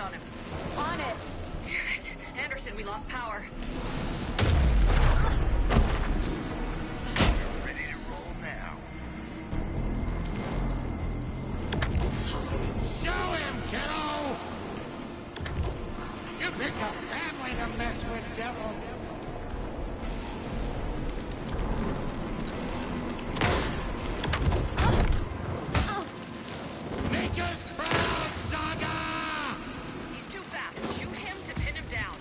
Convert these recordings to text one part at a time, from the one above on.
on him. On it. Damn it. Anderson, we lost power. You're ready to roll now. Show him, kiddo! You picked a family to mess with, devil. Make us proud, Saga! He's too fast. Shoot him to pin him down.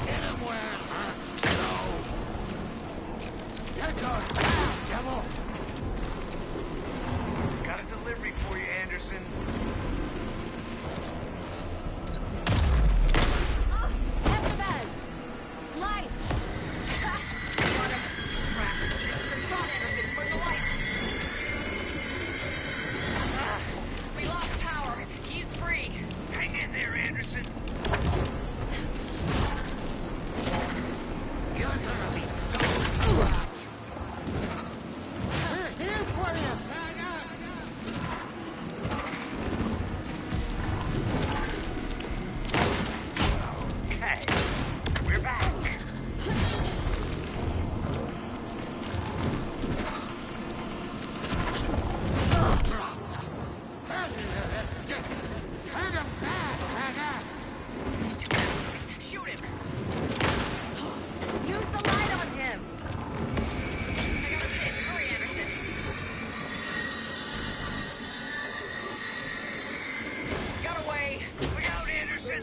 Hit him where it hurts, kiddo! Get goes down, devil! Got a delivery for you, Anderson. Estevez! Lights! Crap. Anderson, shot Anderson. Where's the light? We lost power. He's free. Hang in there, Anderson. You're gonna be so scratch! We're here for you, Saga! Okay, we're back. Hurt him bad, Saga! Shoot him. Use the light on him! I got him hit. Hurry, Anderson. Got away. Look out, Anderson.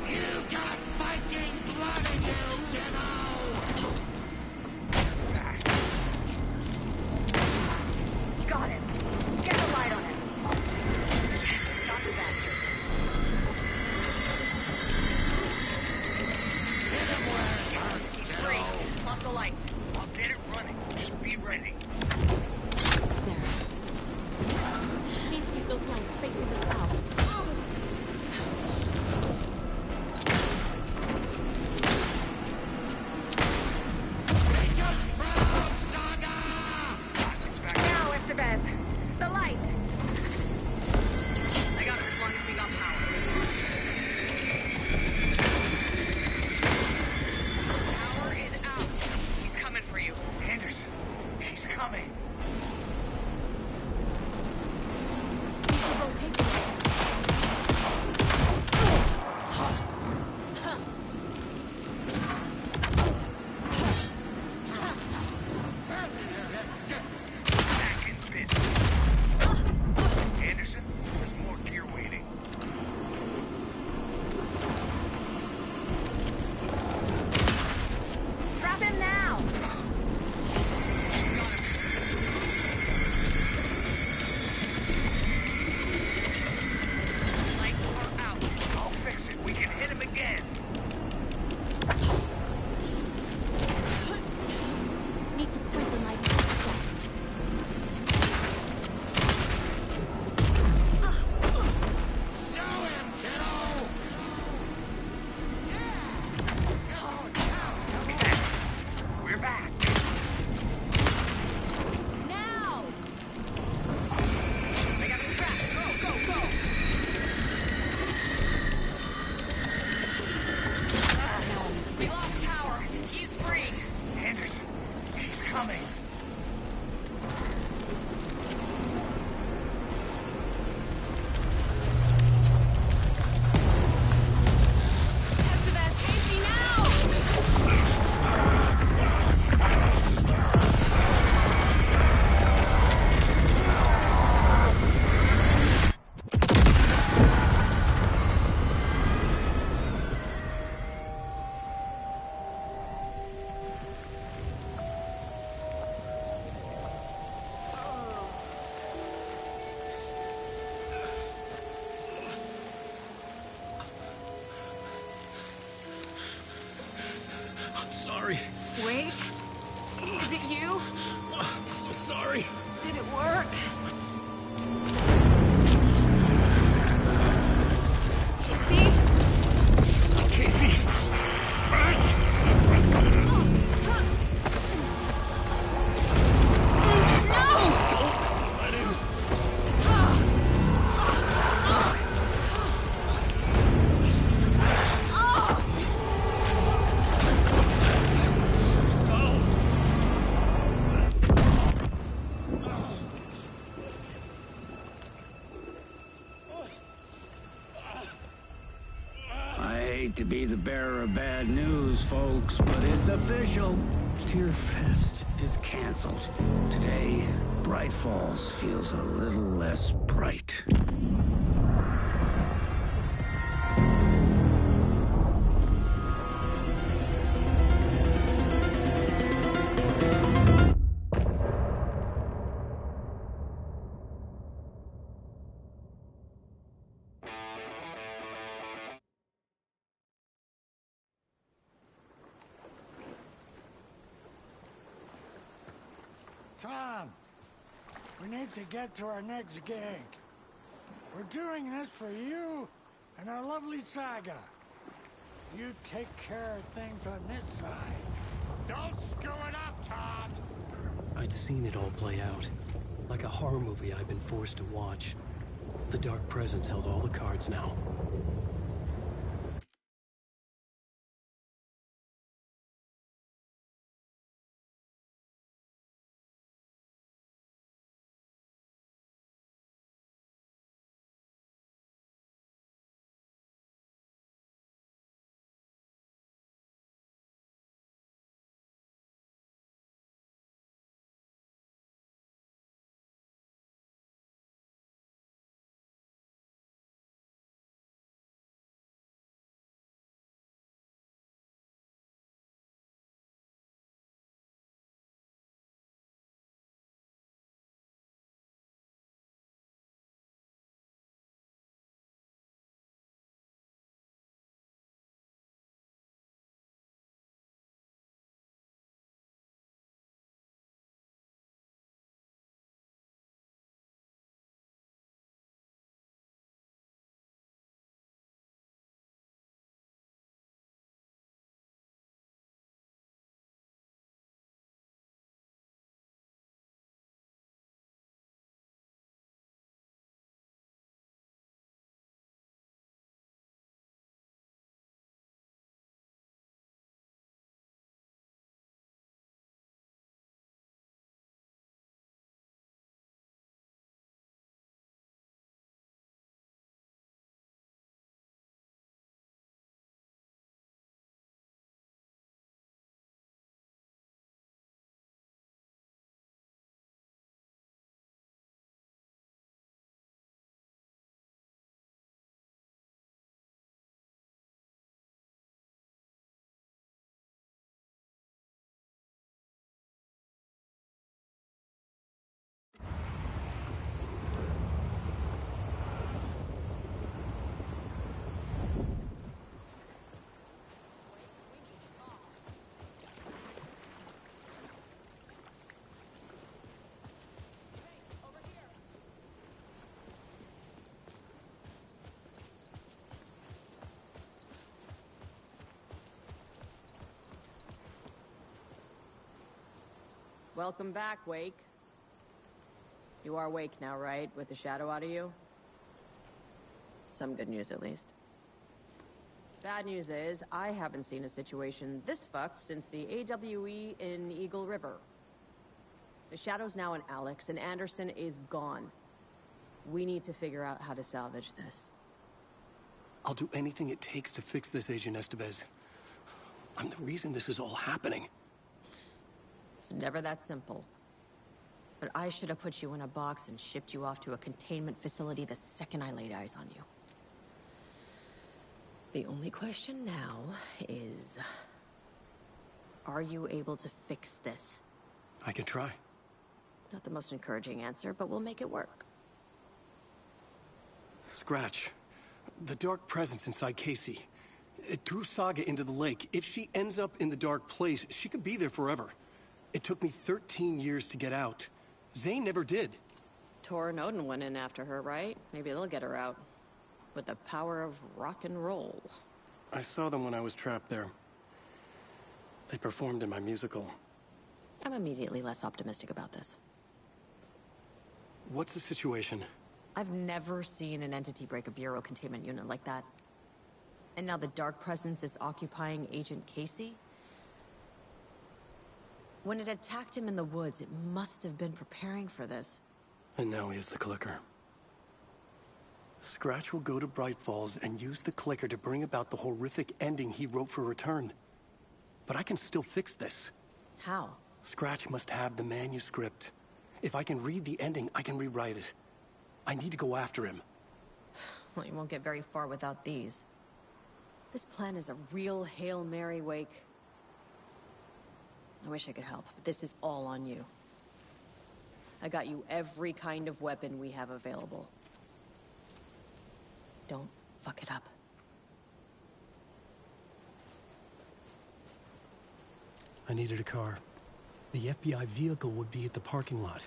You've got fighting blood in you, kiddo! Got him! Get the light on him! Got the bastard. Hit him where it hurts, He's kiddo! free. Lost the lights. I'll get it running. Just be ready. There. Need to get those lights facing the south. Make us proud, Saga! It's back. Now, Estevez! The light! I got him as long as we got power. Power is out. He's coming for you. Anderson, he's coming. We should rotate the lights. Back in business. Anderson, there's more gear waiting. Trap him now! sorry. Did it work? Casey? Casey, scratch. Don't let him. I hate to be the bearer of bad news, folks, but it's official. Tearfest is canceled. Today, Bright Falls feels a little less bright. Tom, we need to get to our next gig. We're doing this for you and our lovely Saga. You take care of things on this side. Don't screw it up, Tom! I'd seen it all play out. Like a horror movie I'd been forced to watch. The Dark Presence held all the cards now. Welcome back, Wake. You are awake now, right? With the shadow out of you? Some good news, at least. Bad news is, I haven't seen a situation this fucked since the AWE in Eagle River. The shadow's now in Alex, and Anderson is gone. We need to figure out how to salvage this. I'll do anything it takes to fix this, Agent Estevez. I'm the reason this is all happening. It's never that simple. But I should have put you in a box and shipped you off to a containment facility the second I laid eyes on you. The only question now is... are you able to fix this? I can try. Not the most encouraging answer, but we'll make it work. Scratch. The Dark Presence inside Casey. It threw Saga into the lake. If she ends up in the Dark Place, she could be there forever. It took me 13 years to get out. Zane never did. Tor and Odin went in after her, right? Maybe they'll get her out. With the power of rock and roll. I saw them when I was trapped there. They performed in my musical. I'm immediately less optimistic about this. What's the situation? I've never seen an entity break a bureau containment unit like that. And now the Dark Presence is occupying Agent Casey? When it attacked him in the woods, it must have been preparing for this. And now he has the clicker. Scratch will go to Bright Falls and use the clicker to bring about the horrific ending he wrote for Return. But I can still fix this. How? Scratch must have the manuscript. If I can read the ending, I can rewrite it. I need to go after him. Well, you won't get very far without these. This plan is a real Hail Mary, Wake. I wish I could help, but this is all on you. I got you every kind of weapon we have available. Don't fuck it up. I needed a car. The FBI vehicle would be at the parking lot.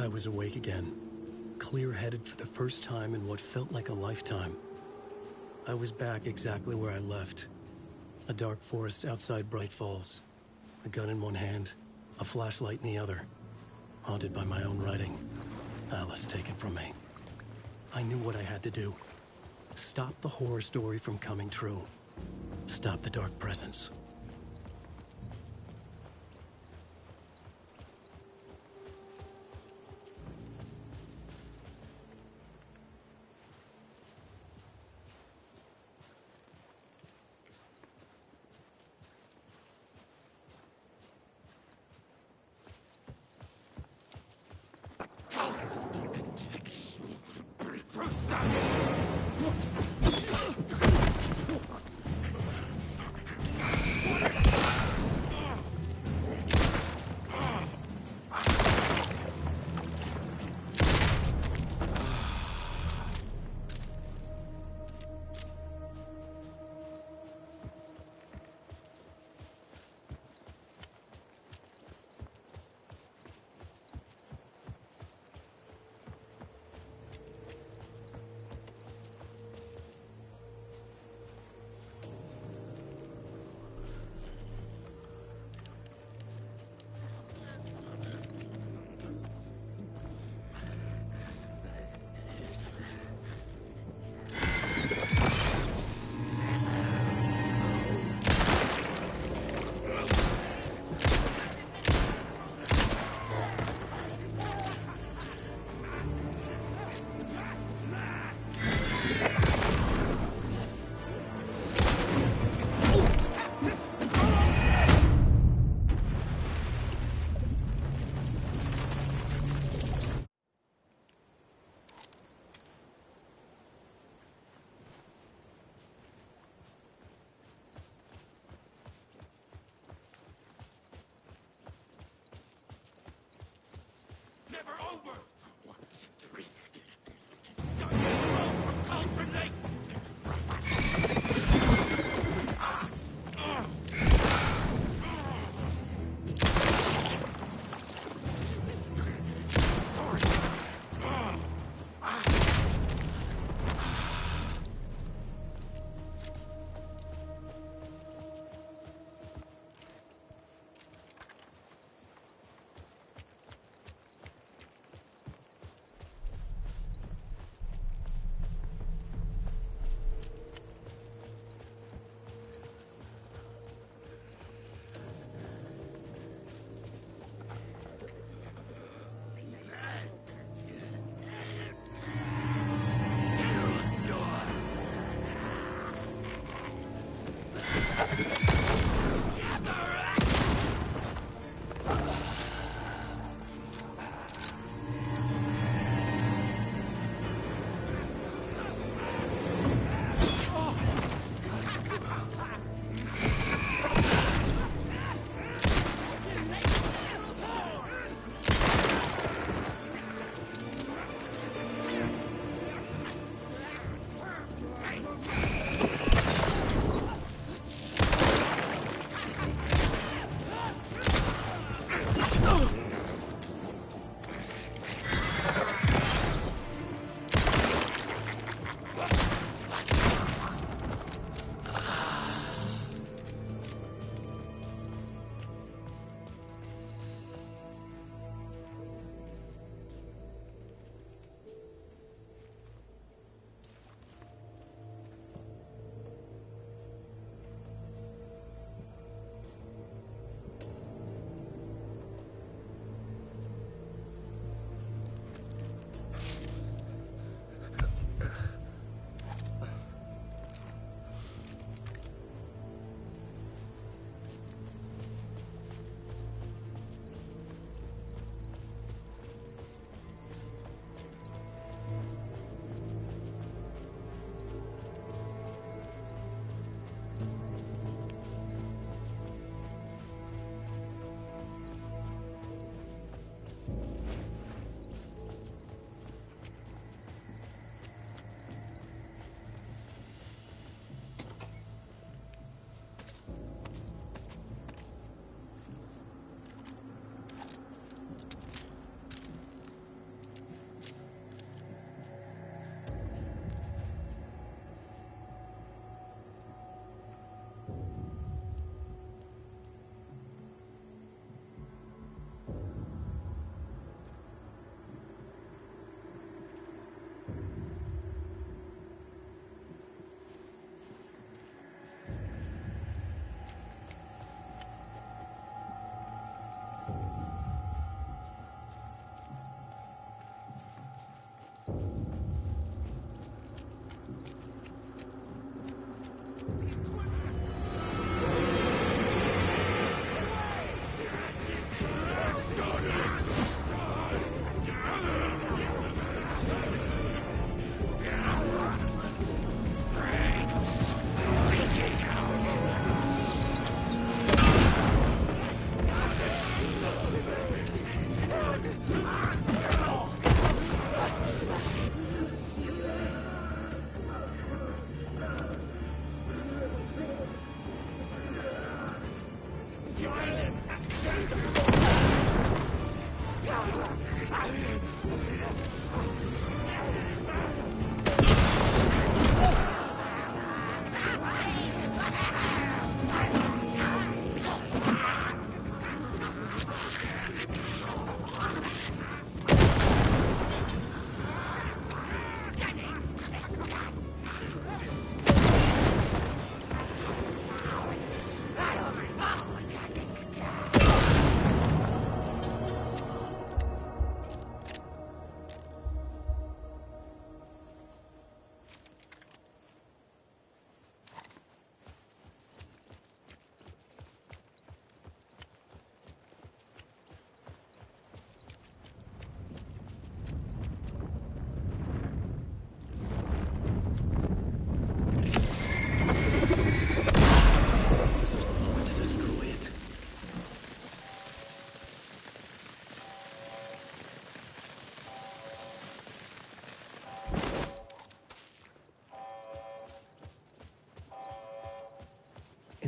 I was awake again, clear-headed for the first time in what felt like a lifetime. I was back exactly where I left. A dark forest outside Bright Falls. A gun in one hand, a flashlight in the other. Haunted by my own writing. Alice taken from me. I knew what I had to do. Stop the horror story from coming true. Stop the Dark Presence.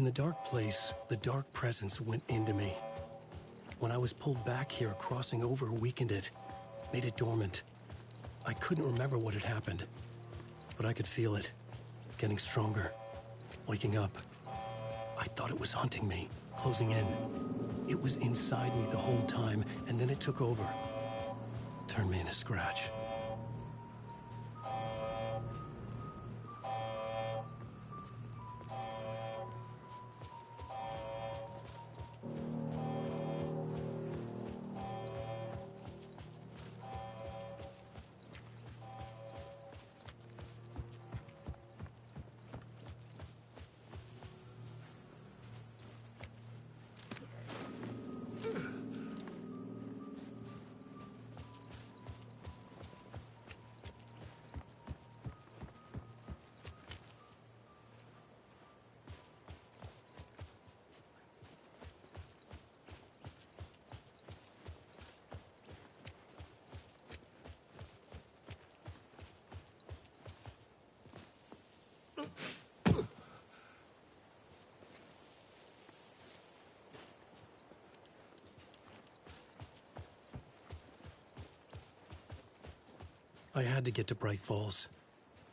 In the dark place, the dark presence went into me. When I was pulled back here, crossing over weakened it, made it dormant. I couldn't remember what had happened, but I could feel it, getting stronger, waking up. I thought it was hunting me, closing in. It was inside me the whole time, and then it took over. Turned me into Scratch. I had to get to Bright Falls.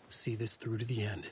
See this through to the end.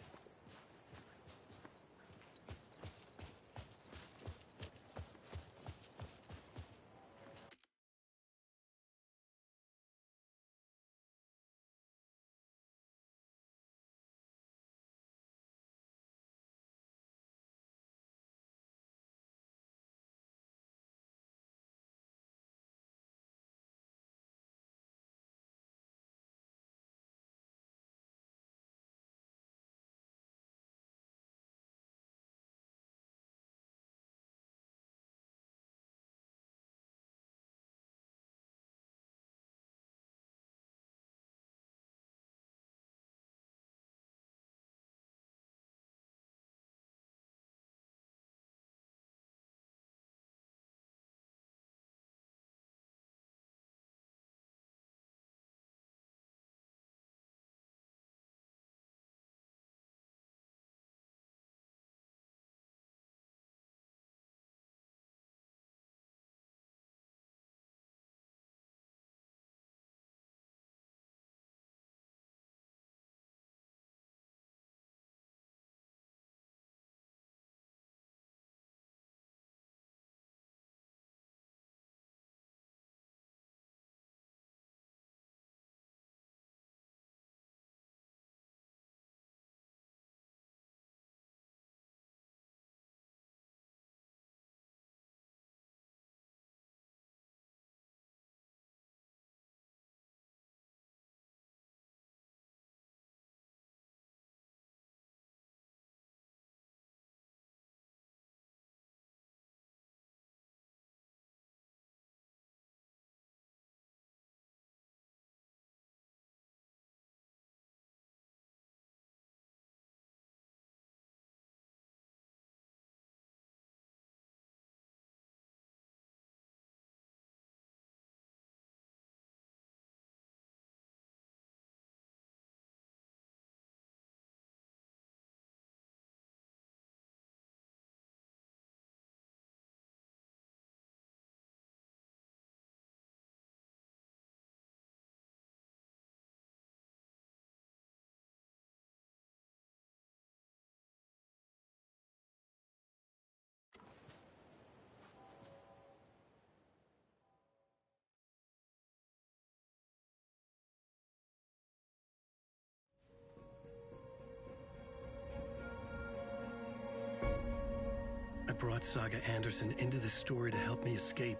I brought Saga Anderson into this story to help me escape.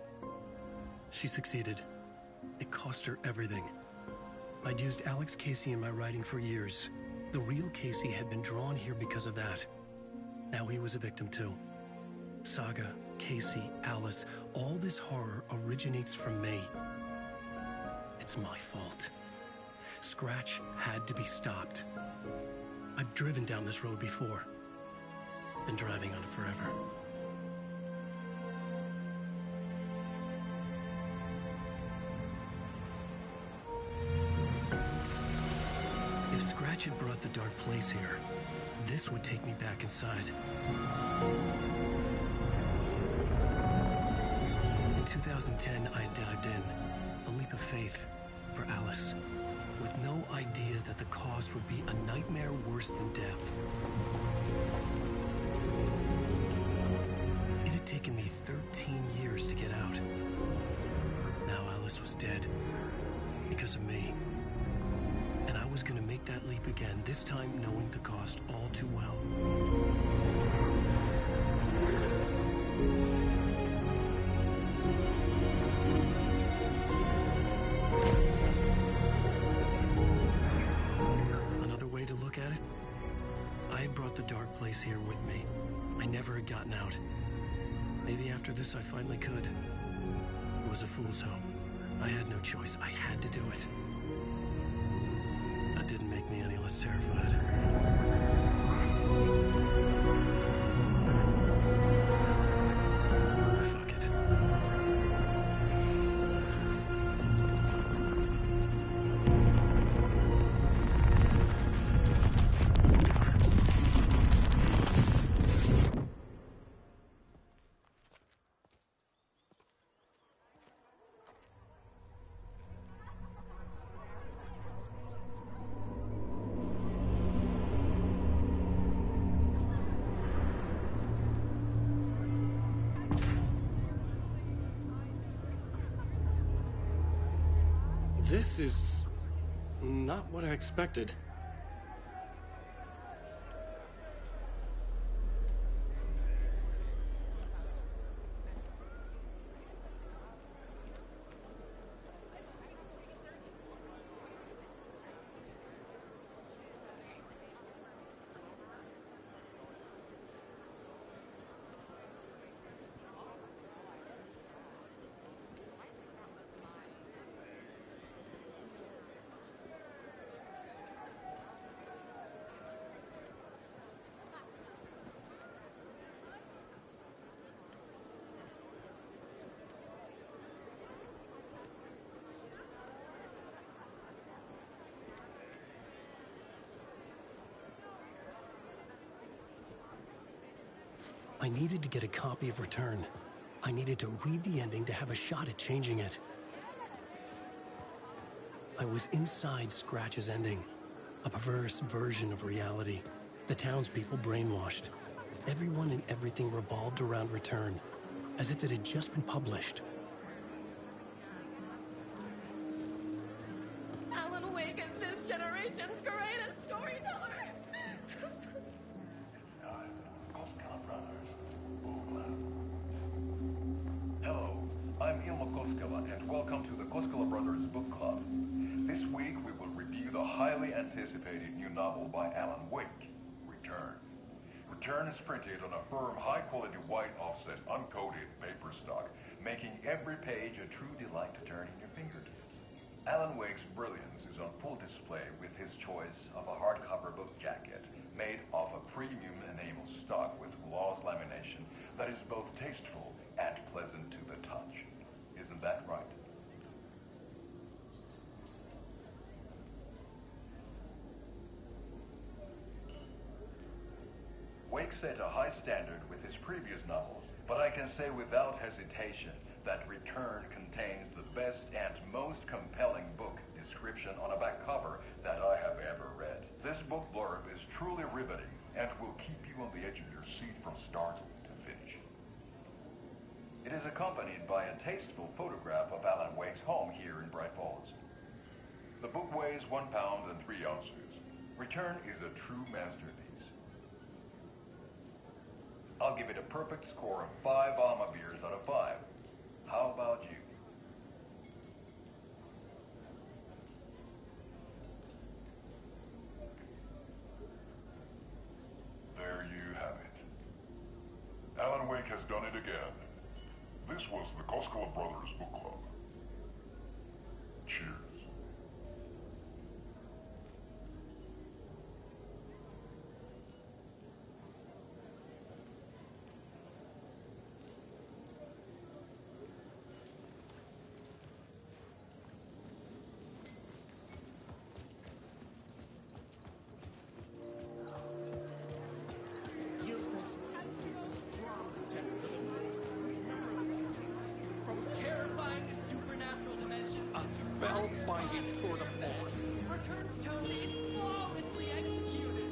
She succeeded. It cost her everything. I'd used Alex Casey in my writing for years. The real Casey had been drawn here because of that. Now he was a victim too. Saga, Casey, Alice, all this horror originates from me. It's my fault. Scratch had to be stopped. I've driven down this road before. Been driving on it forever. If Scratch had brought the dark place here. This would take me back inside. In 2010, I had dived in, a leap of faith for Alice, with no idea that the cost would be a nightmare worse than death. It had taken me 13 years to get out. Now Alice was dead, because of me. And I was gonna make that leap again, this time knowing the cost all too well. Another way to look at it, I had brought the dark place here with me. I never had gotten out. Maybe after this I finally could. It was a fool's hope. I had no choice. I had to do it. That didn't make me any less terrified. Fuck it. This is not what I expected. I needed to get a copy of Return. I needed to read the ending to have a shot at changing it. I was inside Scratch's ending, a perverse version of reality. The townspeople brainwashed. Everyone and everything revolved around Return, as if it had just been published. Alan Wake is this generation's greatest storyteller. Hello, I'm Ilmo Koskela, and welcome to the Koskela Brothers Book Club. This week we will review the highly anticipated new novel by Alan Wake, Return. Return is printed on a firm, high-quality white offset, uncoated paper stock, making every page a true delight to turn in your fingertips. Alan Wake's brilliance is on full display with his choice of a hardcover book jacket made of a premium enamel stock with gloss lamination that is both tasteful and pleasant to the touch. Isn't that right? Wake set a high standard with his previous novels, but I can say without hesitation that Return contains the best and most compelling book description on a back cover that I have ever read. This book blurb is truly riveting and will keep you on the edge of your seat from start to finish. It is accompanied by a tasteful photograph of Alan Wake's home here in Bright Falls. The book weighs 1 pound and 3 ounces. Return is a true masterpiece. I'll give it a perfect score of 5 Alma beers out of 5. How about you? There you have it. Alan Wake has done it again. This was the Koskela Brothers Book Club. Cheers. spellbinding tour de force. Return's tone is flawlessly executed.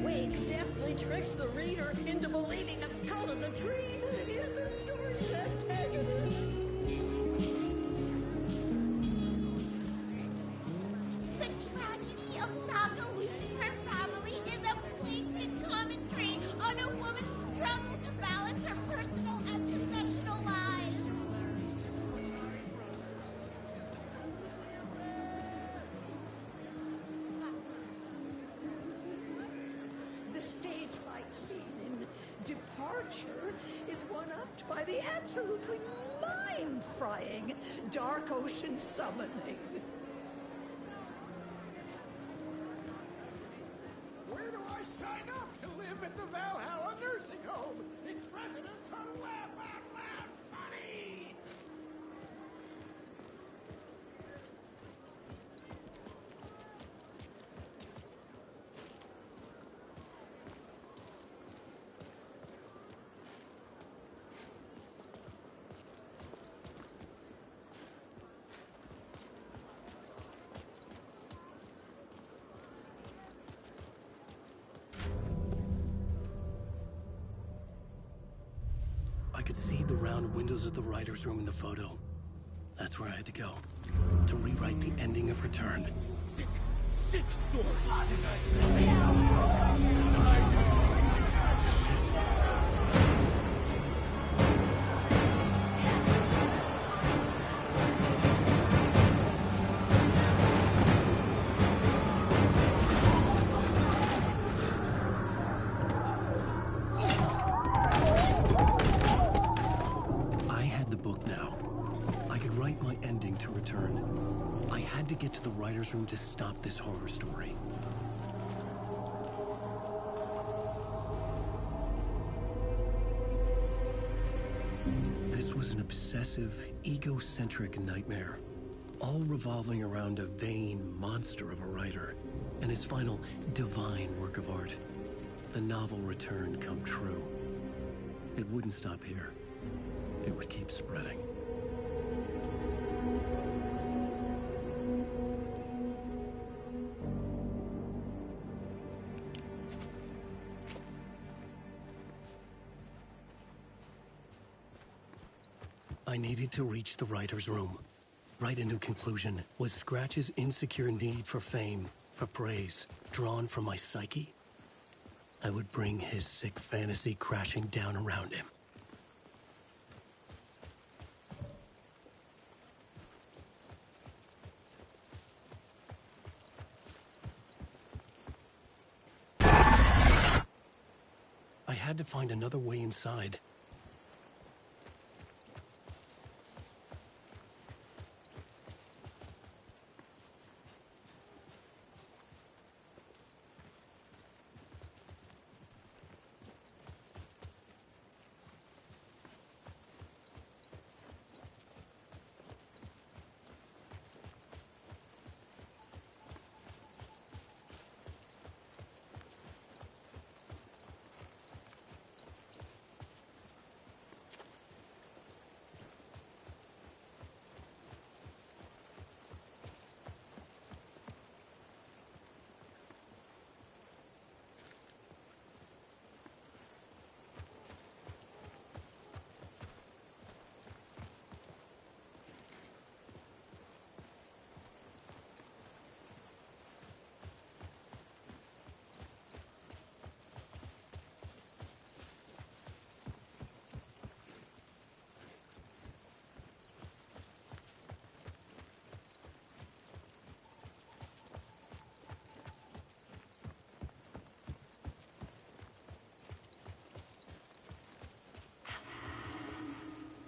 Wake deftly tricks the reader into believing the cult of the dream is the story's antagonist. The tragedy of Saga losing her family is a blatant commentary on a woman's struggle to balance her personal and professional lives. The stage fight scene in Departure is one-upped by the absolutely mind-frying Dark Ocean summoning. Where do I sign up to live at the Valhalla nursing home? Its residents are laugh out loud funny! I could see the round windows of the writer's room in the photo. That's where I had to go. To rewrite the ending of Return. Sick story! I had the book now. I could write my ending to Return. I had to get to the writer's room to stop this horror story. This was an obsessive, egocentric nightmare, all revolving around a vain monster of a writer and his final divine work of art, the novel Return come true. It wouldn't stop here. It would keep spreading. I needed to reach the writer's room. Write a new conclusion. Was Scratch's insecure need for fame, for praise, drawn from my psyche? I would bring his sick fantasy crashing down around him. I had to find another way inside.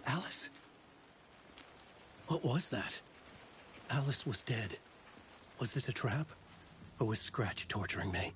Alice? What was that? Alice was dead. Was this a trap? Or was Scratch torturing me?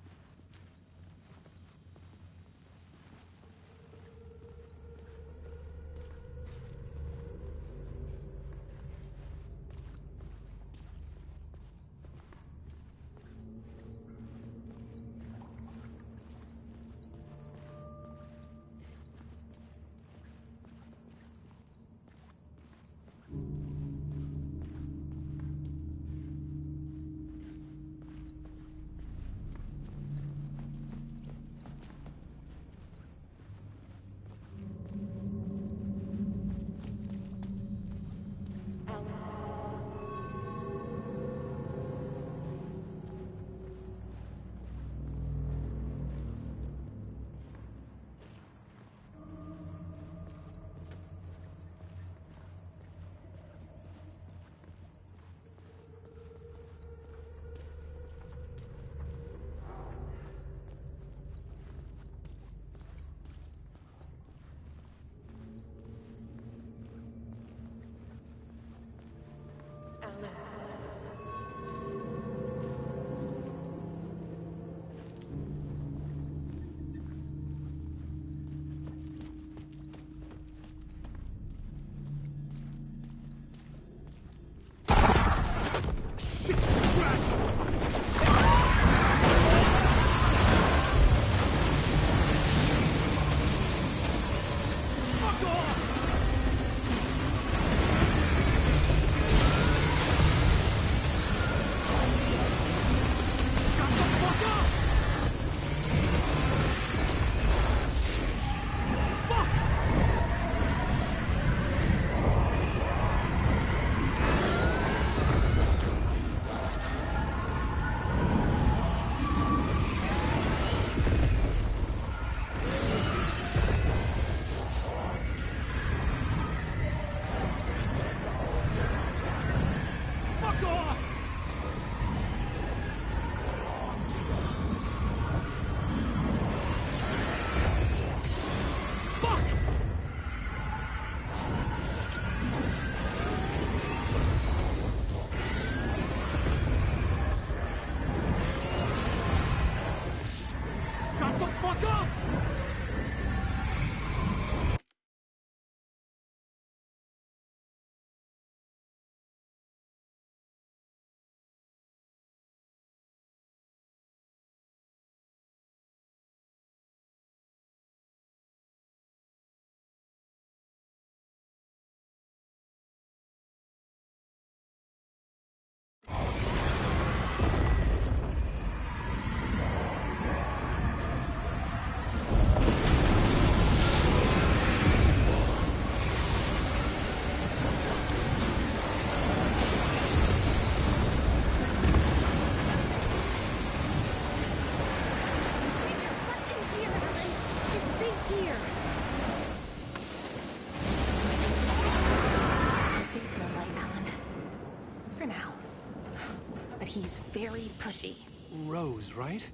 He's very pushy. Rose, right?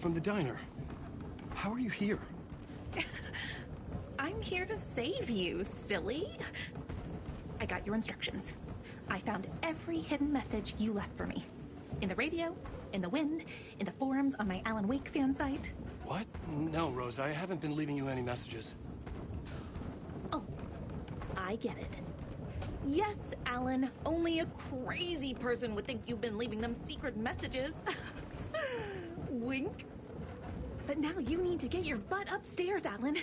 From the diner. How are you here? I'm here to save you, silly. I got your instructions. I found every hidden message you left for me. In the radio, in the wind, in the forums on my Alan Wake fan site. What? No, Rose, I haven't been leaving you any messages. Oh, I get it. Yes, Alan, only a crazy person would think you've been leaving them secret messages. Wink. But now you need to get your butt upstairs, Alan.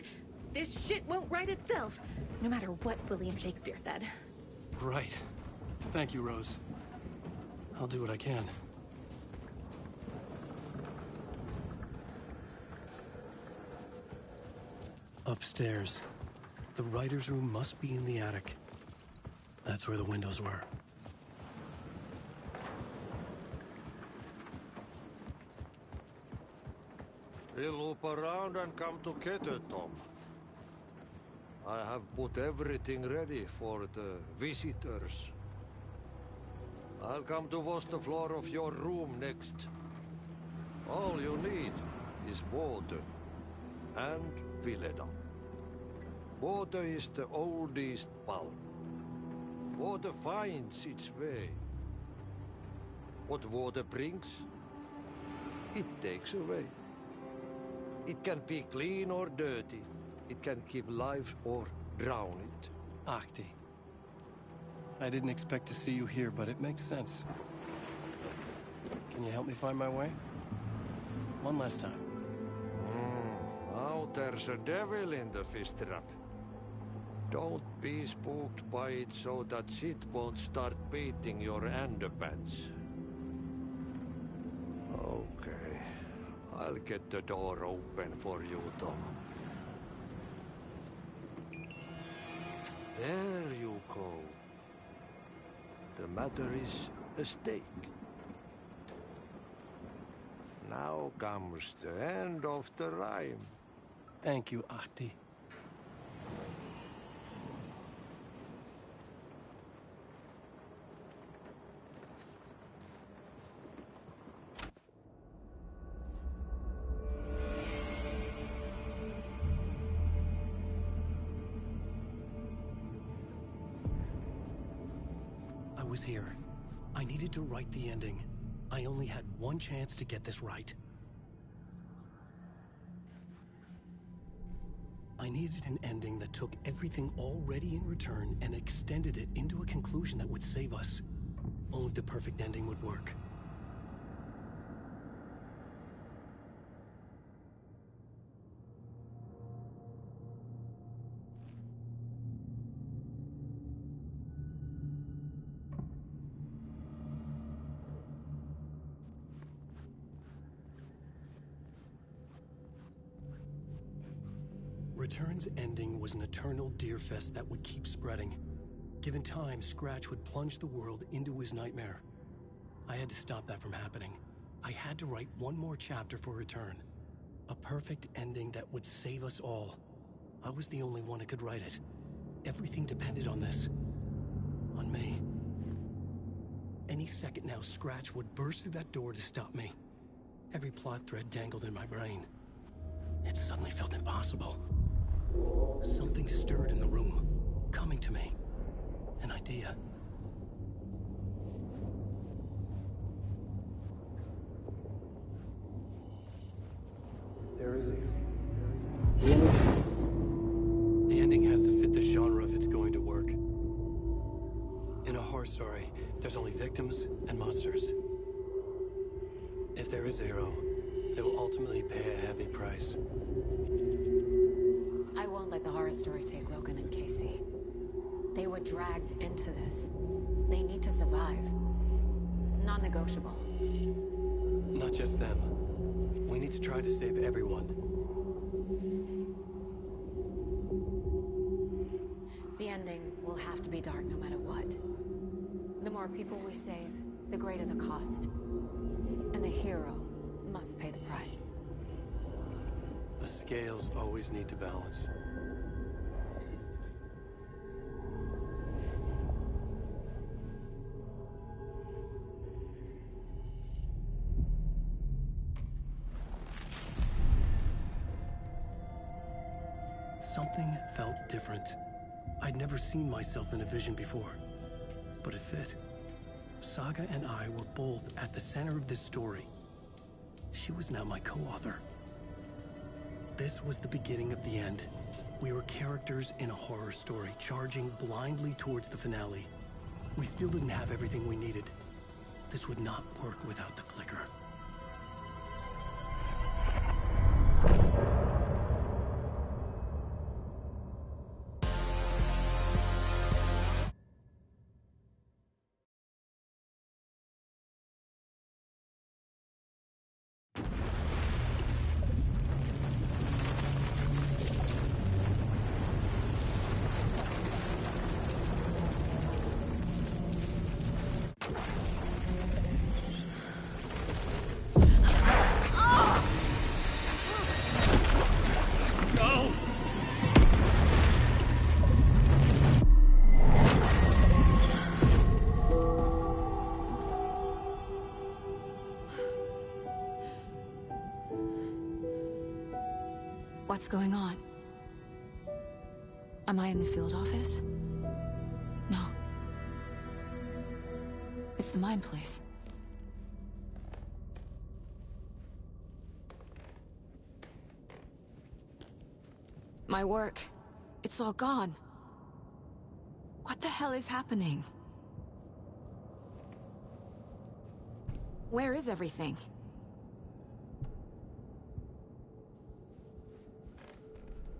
This shit won't right itself, no matter what William Shakespeare said. Right. Thank you, Rose. I'll do what I can. Upstairs. The writer's room must be in the attic. That's where the windows were. We'll loop around and come to Keter, Tom. I have put everything ready for the visitors. I'll come to wash the floor of your room next. All you need is water and Vileda. Water is the oldest pulp. Water finds its way. What water brings, it takes away. It can be clean or dirty. It can keep life or drown it. Ahti. I didn't expect to see you here, but it makes sense. Can you help me find my way? One last time. Now there's a devil in the fish trap. Don't be spooked by it so that shit won't start beating your underpants. Okay. I'll get the door open for you, Tom. There you go. The matter is a stake. Now comes the end of the rhyme. Thank you, Ahti. I was here. I needed to write the ending. I only had one chance to get this right. I needed an ending that took everything already in return and extended it into a conclusion that would save us. Only the perfect ending would work. Return's ending was an eternal deerfest that would keep spreading. Given time, Scratch would plunge the world into his nightmare. I had to stop that from happening. I had to write one more chapter for Return. A perfect ending that would save us all. I was the only one who could write it. Everything depended on this. On me. Any second now, Scratch would burst through that door to stop me. Every plot thread dangled in my brain. It suddenly felt impossible. Something stirred in the room, coming to me. An idea. There is The ending has to fit the genre if it's going to work. In a horror story, there's only victims and monsters. If there is a hero, they will ultimately pay a heavy price. I won't let the horror story take Logan and Casey. They were dragged into this. They need to survive. Non-negotiable. Not just them. We need to try to save everyone. The ending will have to be dark no matter what. The more people we save, the greater the cost. And the hero must pay the price. The scales always need to balance. Something felt different. I'd never seen myself in a vision before, but it fit. Saga and I were both at the center of this story. She was now my co-author. This was the beginning of the end. We were characters in a horror story, charging blindly towards the finale. We still didn't have everything we needed. This would not work without the clicker. What's going on? Am I in the field office? No. It's the mine place. My work. It's all gone. What the hell is happening? Where is everything?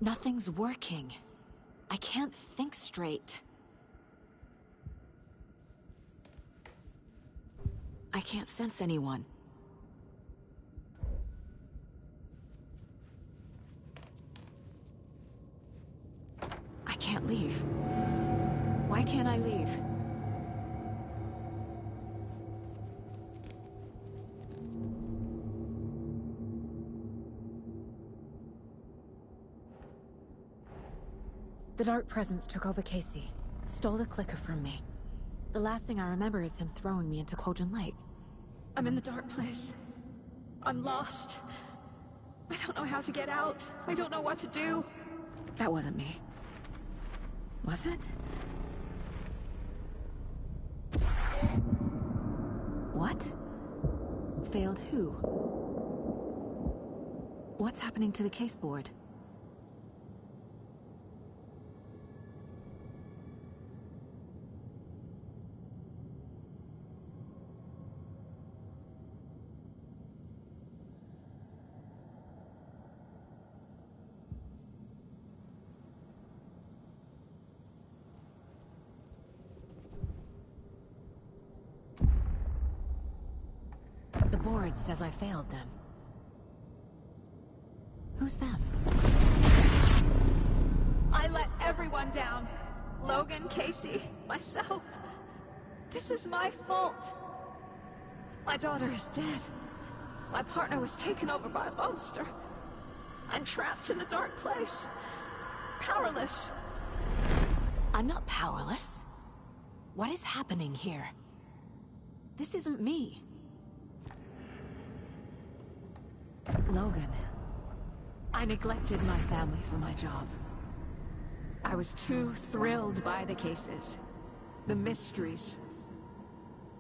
Nothing's working. I can't think straight. I can't sense anyone. I can't leave. Why can't I leave? The Dark Presence took over Casey, stole the clicker from me. The last thing I remember is him throwing me into Cauldron Lake. I'm in the dark place. I'm lost. I don't know how to get out. I don't know what to do. That wasn't me. Was it? What? Failed who? What's happening to the case board? The board says I failed them. Who's them? everyone down. Logan, Casey, myself. This is my fault. My daughter is dead. My partner was taken over by a monster. I'm trapped in a dark place. Powerless. I'm not powerless. What is happening here? This isn't me. Logan, I neglected my family for my job. I was too thrilled by the cases, the mysteries.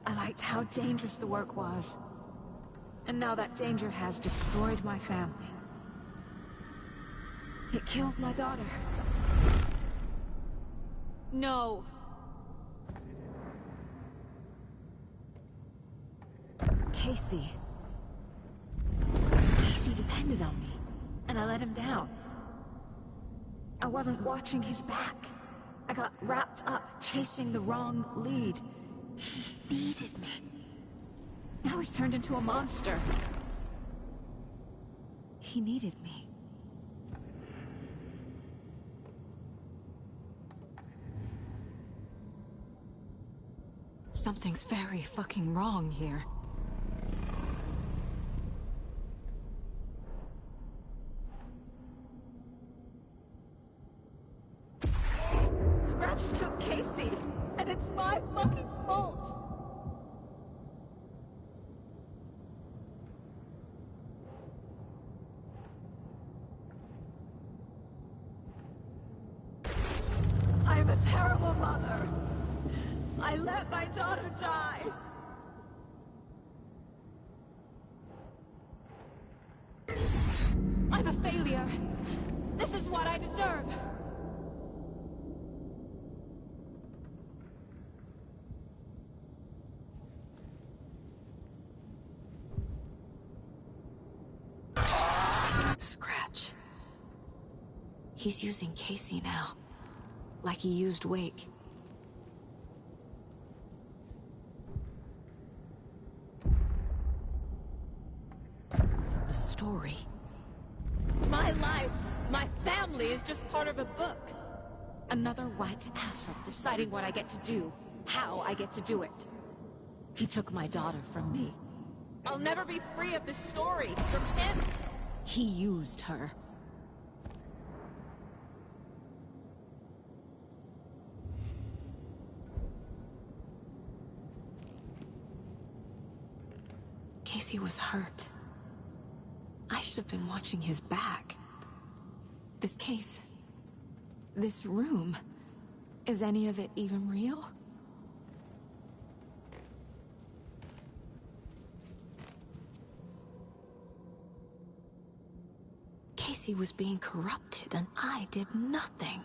I liked how dangerous the work was. And now that danger has destroyed my family. It killed my daughter. No. Casey. Casey depended on me, And I let him down. I wasn't watching his back. I got wrapped up chasing the wrong lead. He needed me. Now he's turned into a monster. He needed me. Something's very fucking wrong here. Scratch took Casey, and it's my fucking fault. I'm a terrible mother. I let my daughter die. I'm a failure. This is what I deserve. Scratch. He's using Casey now. Like he used Wake. The story. My life, my family is just part of a book. Another white asshole deciding what I get to do, how I get to do it. He took my daughter from me. I'll never be free of this story from him. He used her. Casey was hurt. I should have been watching his back. This case, this room, is any of it even real? Casey was being corrupted and I did nothing.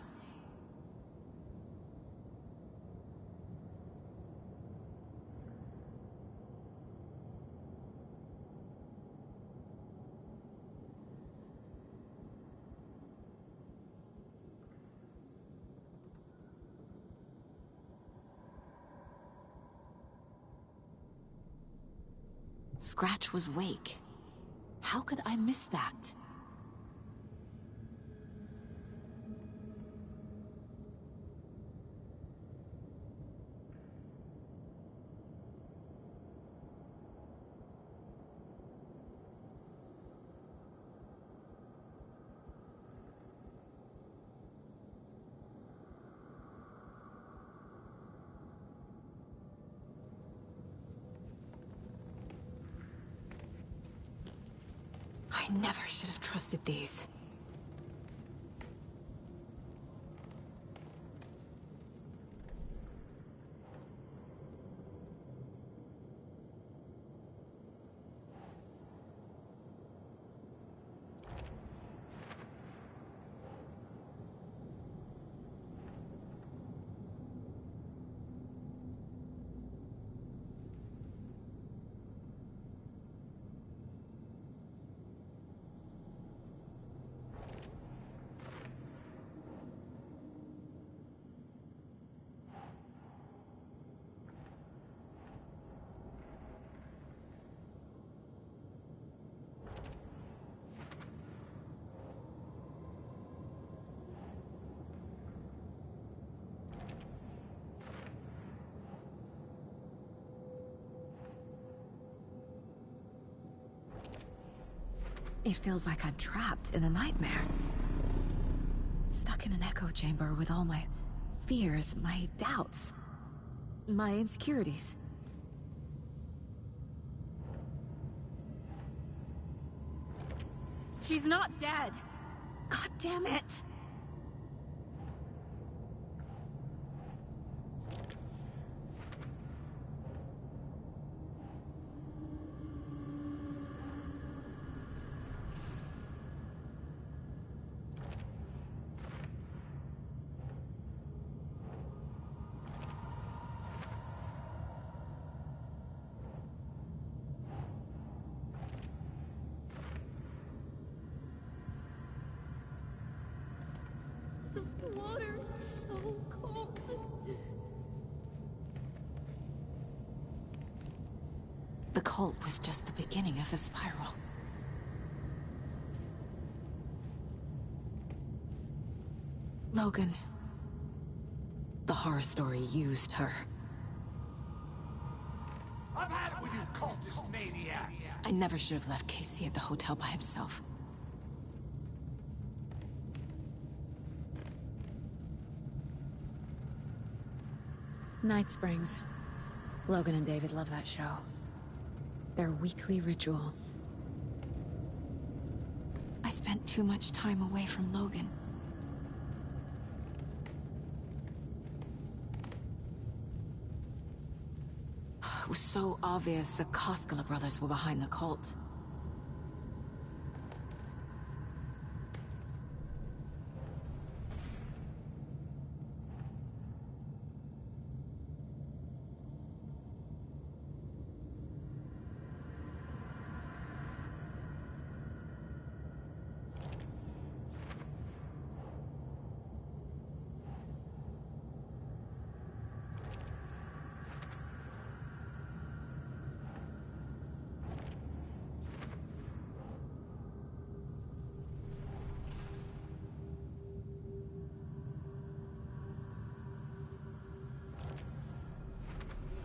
Scratch was Wake. How could I miss that? I never should have trusted these. It feels like I'm trapped in a nightmare. Stuck in an echo chamber with all my fears, my doubts, my insecurities. She's not dead! God damn it! The water is so cold. The cult was just the beginning of the spiral. Logan. The horror story used her. I've had it with you cultist maniacs! I never should have left Casey at the hotel by himself. Night Springs. Logan and David love that show. Their weekly ritual. I spent too much time away from Logan. It was so obvious the Koskela brothers were behind the cult.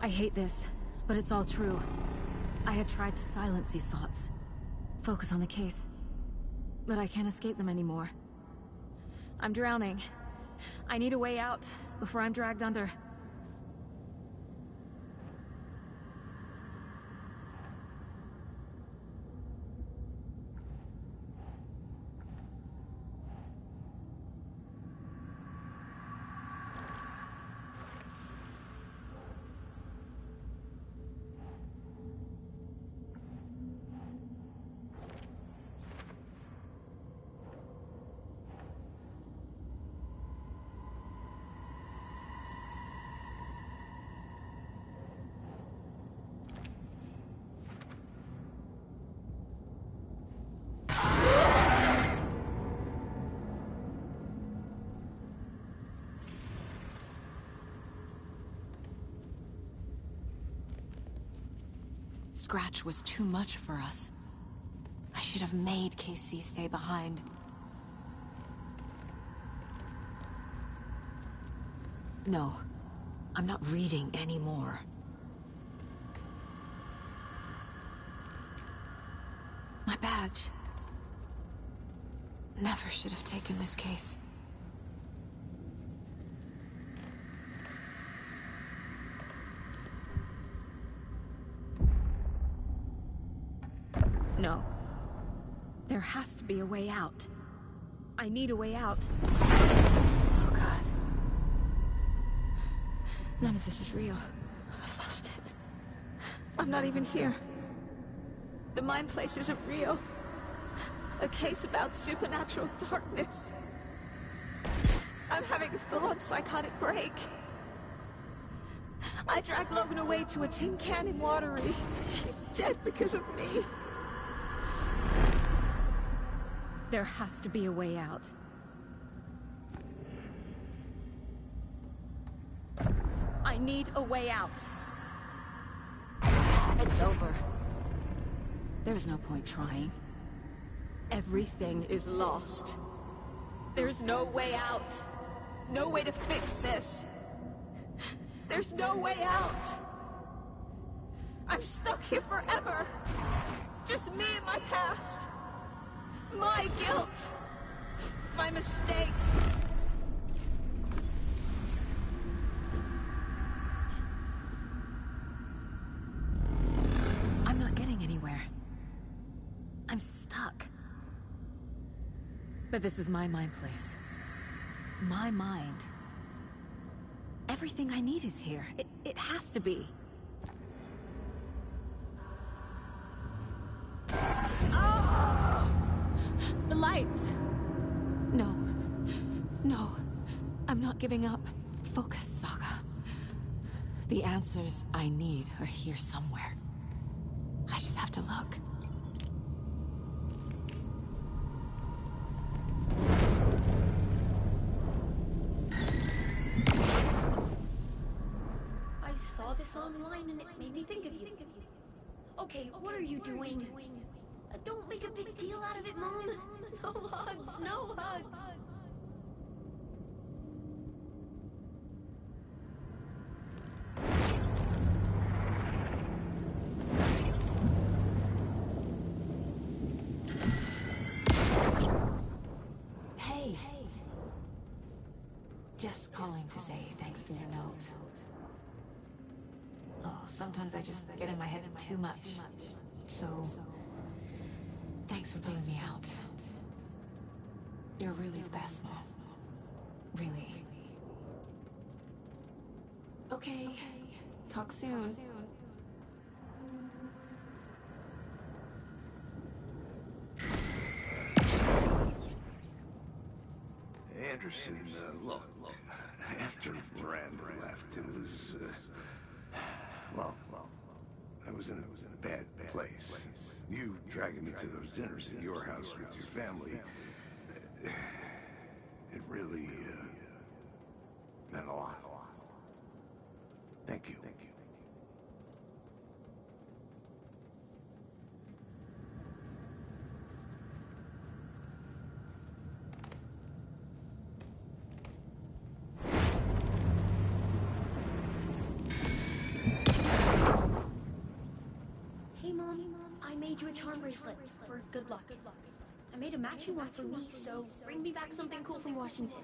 I hate this, but it's all true. I had tried to silence these thoughts. Focus on the case. But I can't escape them anymore. I'm drowning. I need a way out before I'm dragged under. Scratch was too much for us. I should have made KC stay behind. No, I'm not reading anymore. My badge. Never should have taken this case. No. There has to be a way out. I need a way out. Oh, God. None of this is real. I've lost it. I'm not even here. The mind place isn't real. A case about supernatural darkness. I'm having a full-on psychotic break. I dragged Logan away to a tin can in Watery. She's dead because of me. There has to be a way out. I need a way out. It's over. There's no point trying. Everything is lost. There's no way out. No way to fix this. There's no way out. I'm stuck here forever. Just me and my past. My guilt. My mistakes. I'm not getting anywhere. I'm stuck. But this is my mind place. My mind. Everything I need is here. It has to be. Oh! The lights. No. No. I'm not giving up. Focus, Saga. The answers I need are here somewhere. I just have to look. I saw this online and it made me think of you. Okay, what are you doing? Don't make a big deal out of it, Mom. No hugs, no hugs. Hey. Just calling to say thanks for your note. Oh, sometimes I just get in my head too much. So, thanks for pulling me out. You're really the best, Mom. Really. Okay. Talk soon. Anderson, look, after Miranda left, it was, well, I was in a bad place. You dragging me to those dinners at your house with your family, it really, meant a lot. Thank you. Hey, Mom, I made you a charm bracelet for good luck. I made a matching one for me, so bring me back something cool from Washington.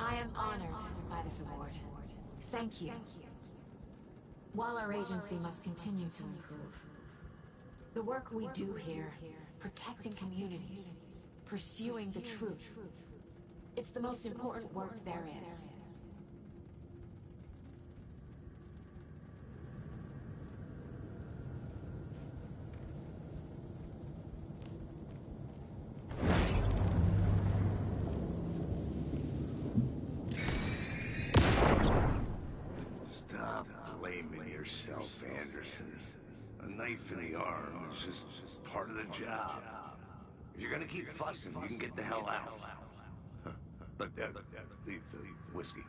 I am honored by this award. Thank you. While our agency must continue to improve, the work we do here, protecting communities, pursuing the truth, it's the most important work there is. Stop blaming yourself, Anderson. A knife in the arm is just part of the job. If you're gonna keep fussing, you can get the hell out. But leave the whiskey.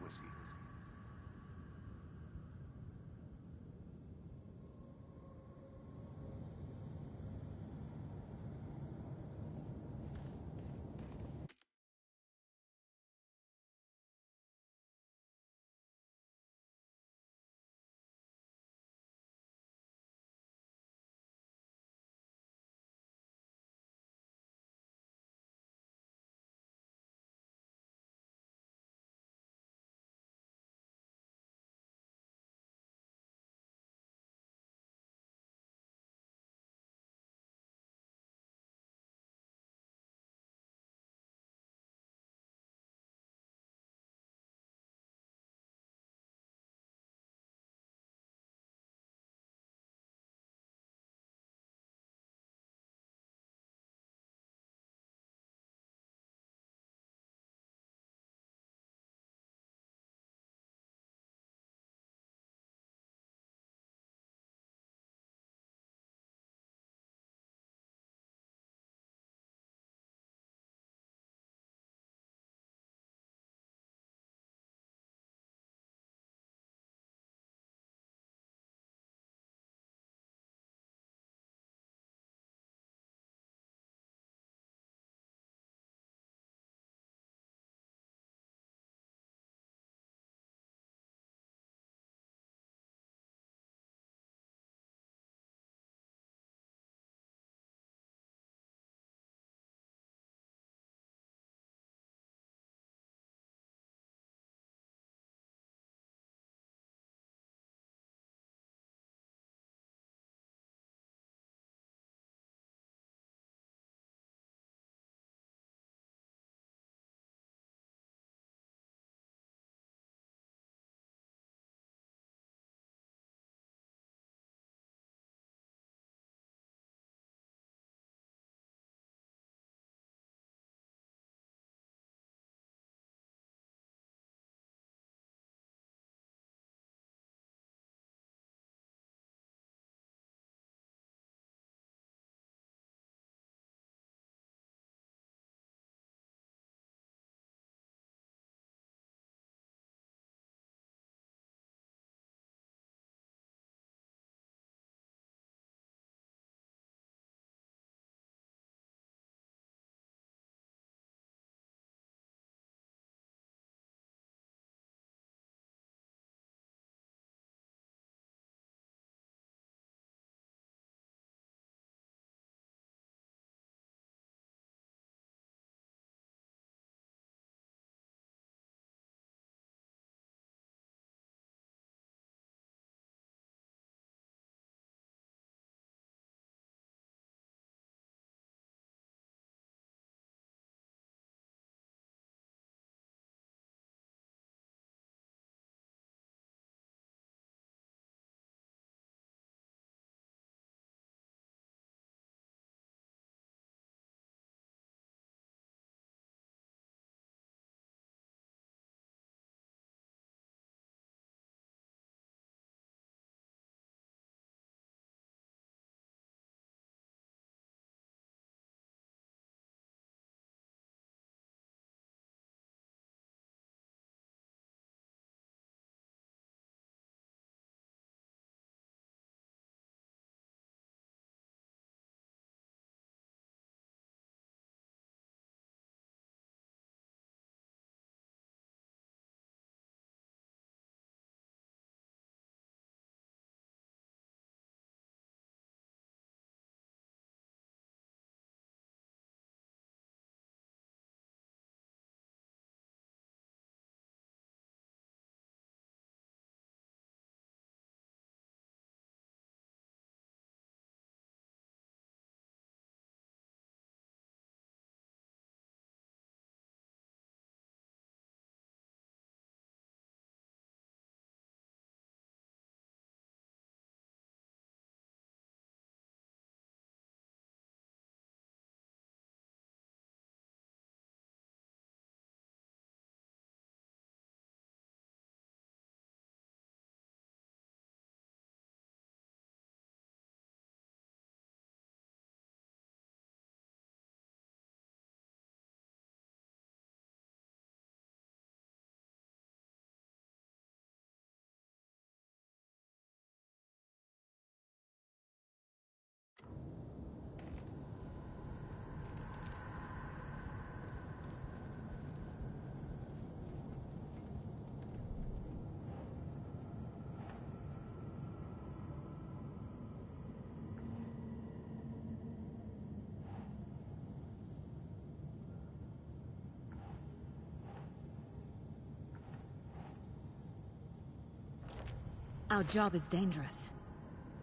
Our job is dangerous.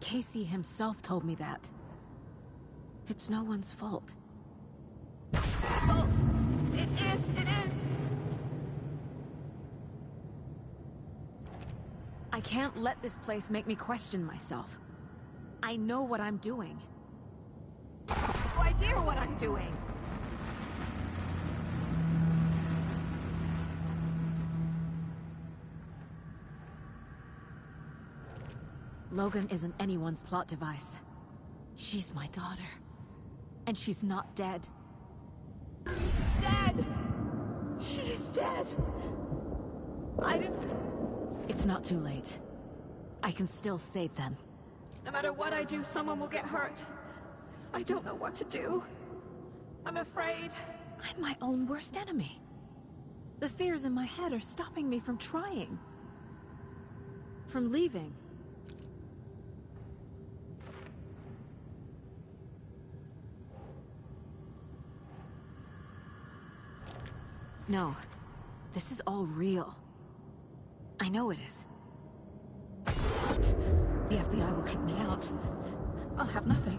Casey himself told me that. It's no one's fault. Fault! It is! I can't let this place make me question myself. I know what I'm doing. No idea what I'm doing! Logan isn't anyone's plot device. She's my daughter. And she's not dead. Dead! She is dead! I didn't... It's not too late. I can still save them. No matter what I do, someone will get hurt. I don't know what to do. I'm afraid. I'm my own worst enemy. The fears in my head are stopping me from trying. From leaving. No. This is all real. I know it is. The FBI will kick me out. I'll have nothing.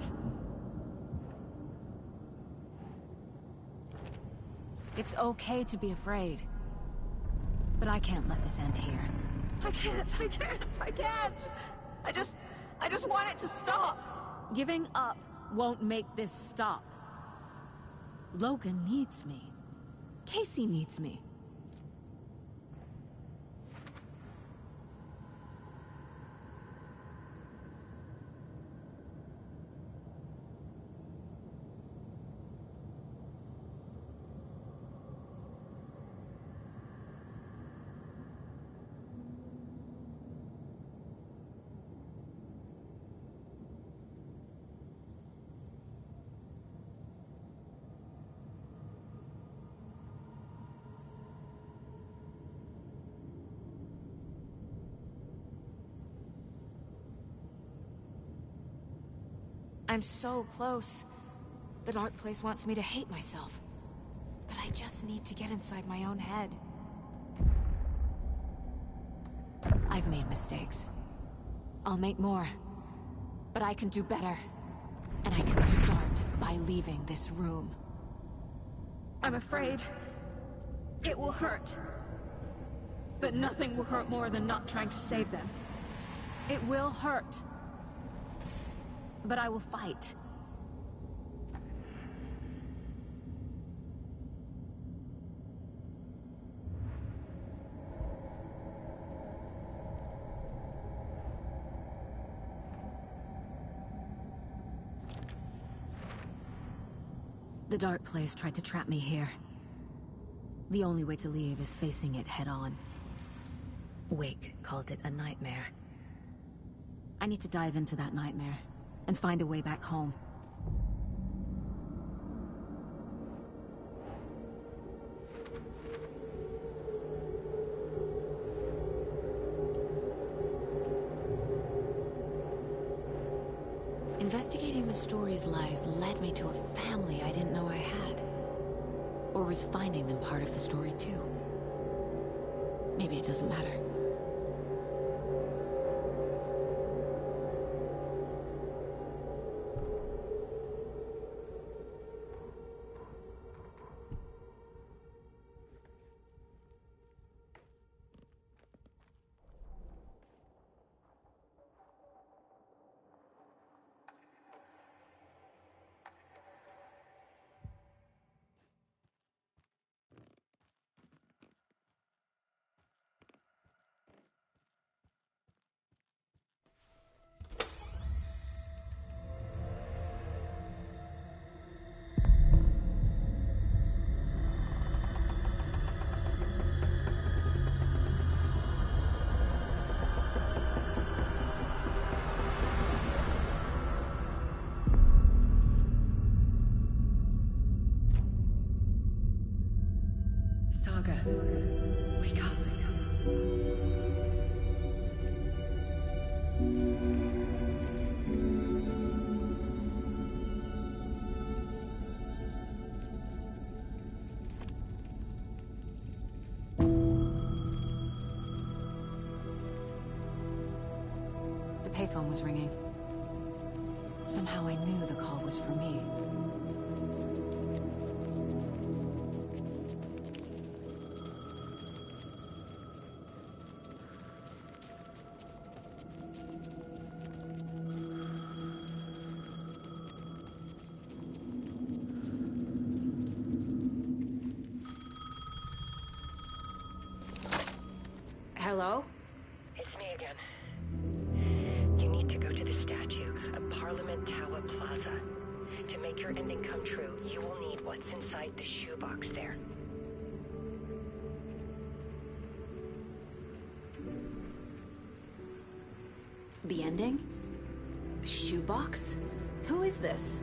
It's okay to be afraid. But I can't let this end here. I can't! I just want it to stop! Giving up won't make this stop. Logan needs me. Casey needs me. I'm so close. The dark place wants me to hate myself. But I just need to get inside my own head. I've made mistakes. I'll make more. But I can do better. And I can start by leaving this room. I'm afraid it will hurt. But nothing will hurt more than not trying to save them. It will hurt. But I will fight. The dark place tried to trap me here. The only way to leave is facing it head-on. Wake called it a nightmare. I need to dive into that nightmare and find a way back home. Investigating the story's lies led me to a family I didn't know I had. Or was finding them part of the story too. Maybe it doesn't matter. Saga, wake up. phone was ringing. Somehow I knew the call was for me. Hello? It's me again. You need to go to the statue of Parliament Tower Plaza. To make your ending come true, you will need what's inside the shoebox there. The ending? A shoebox? Who is this?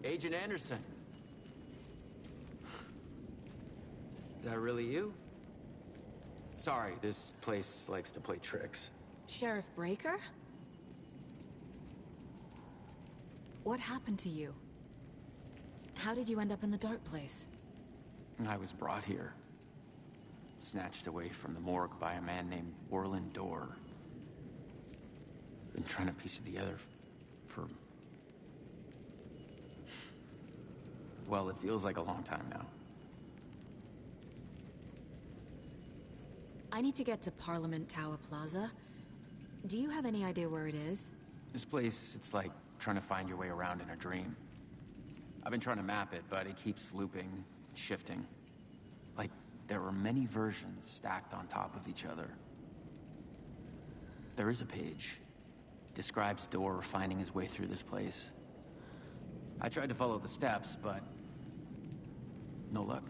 Agent Anderson. Is that really you? Sorry, this place likes to play tricks. Sheriff Breaker? What happened to you? How did you end up in the dark place? I was brought here. Snatched away from the morgue by a man named Orland Dorr. Been trying to piece it together for... well, it feels like a long time now. I need to get to Parliament Tower Plaza. Do you have any idea where it is? This place, it's like trying to find your way around in a dream. I've been trying to map it, but it keeps looping, shifting. Like there were many versions stacked on top of each other. There is a page. Describes Dorr finding his way through this place. I tried to follow the steps, but no luck.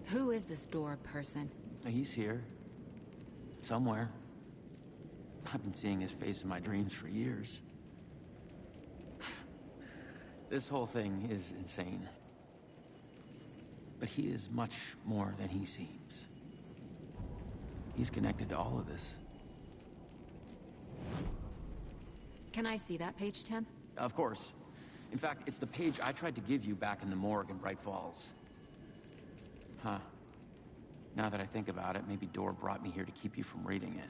Who is this Dorr person? He's here. Somewhere. I've been seeing his face in my dreams for years. This whole thing is insane. But he is much more than he seems. He's connected to all of this. Can I see that page, Tim? Of course. In fact, it's the page I tried to give you back in the morgue in Bright Falls. Huh. Now that I think about it, maybe Dorr brought me here to keep you from reading it.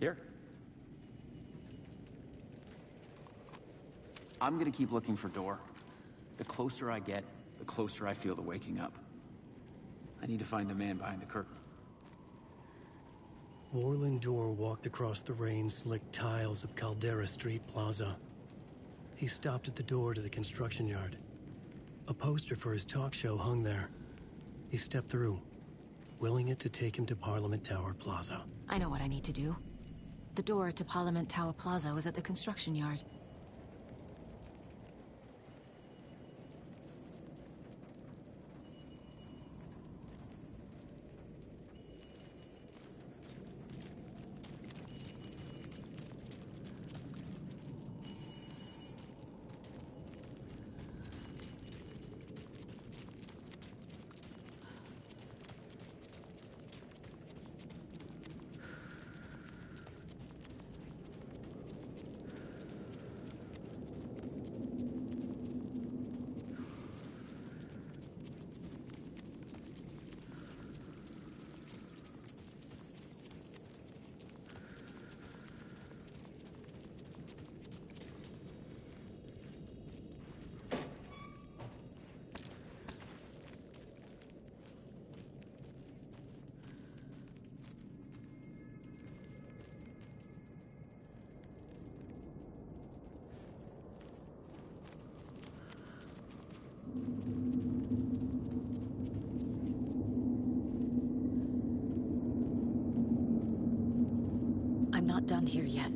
Here. I'm gonna keep looking for Dorr. The closer I get, the closer I feel to waking up. I need to find the man behind the curtain. Orland Dorr walked across the rain-slicked tiles of Caldera Street Plaza. He stopped at the door to the construction yard. A poster for his talk show hung there. He stepped through, willing it to take him to Parliament Tower Plaza. I know what I need to do. The door to Parliament Tower Plaza was at the construction yard. I'm not done here yet.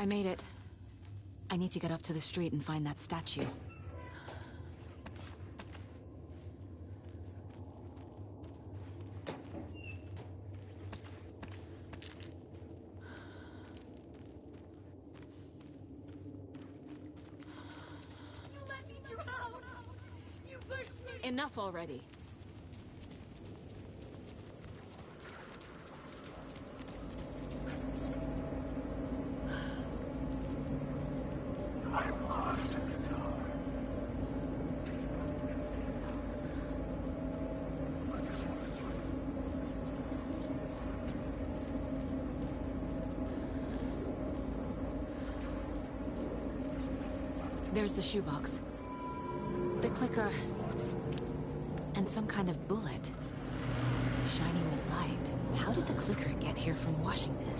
I made it. I need to get up to the street and find that statue. You let me drown! You pushed me! Enough already. I'm lost in the dark. There's the shoebox. The clicker. And some kind of bullet. Shining with light. How did the clicker get here from Washington?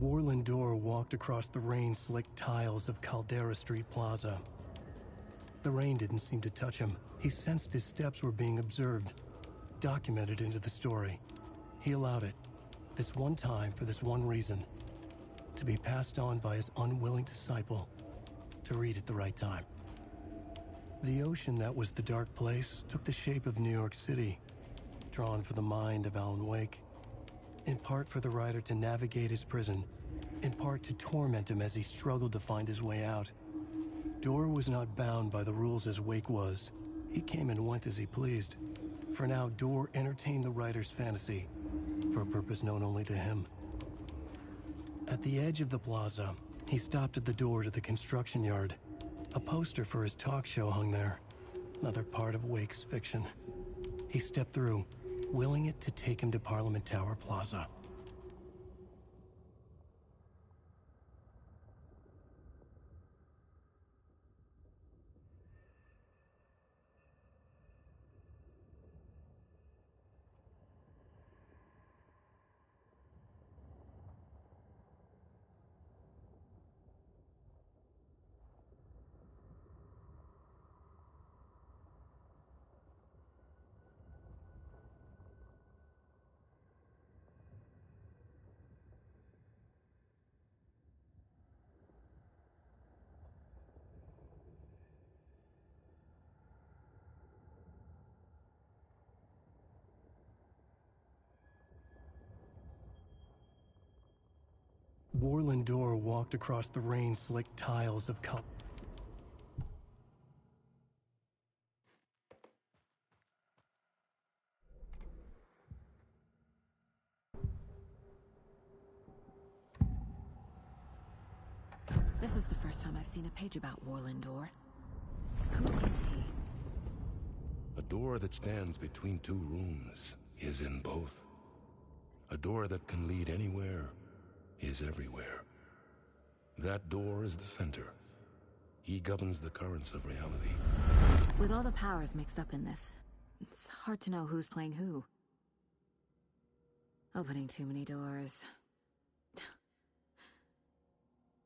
Warland Dorr walked across the rain-slicked tiles of Caldera Street Plaza. The rain didn't seem to touch him. He sensed his steps were being observed, documented into the story. He allowed it, this one time for this one reason, to be passed on by his unwilling disciple, to read at the right time. The ocean that was the dark place took the shape of New York City, drawn for the mind of Alan Wake. In part for the writer to navigate his prison, in part to torment him as he struggled to find his way out. Dorr was not bound by the rules as Wake was. He came and went as he pleased. For now, Door entertained the writer's fantasy, for a purpose known only to him. At the edge of the plaza, he stopped at the door to the construction yard. A poster for his talk show hung there, another part of Wake's fiction. He stepped through, willing it to take him to Parliament Tower Plaza. Warland Door walked across the rain-slicked tiles of color. This is the first time I've seen a page about Warland Door. Who is he? A door that stands between two rooms is in both. A door that can lead anywhere is everywhere. That door is the center. He governs the currents of reality. With all the powers mixed up in this, it's hard to know who's playing who. Opening too many doors.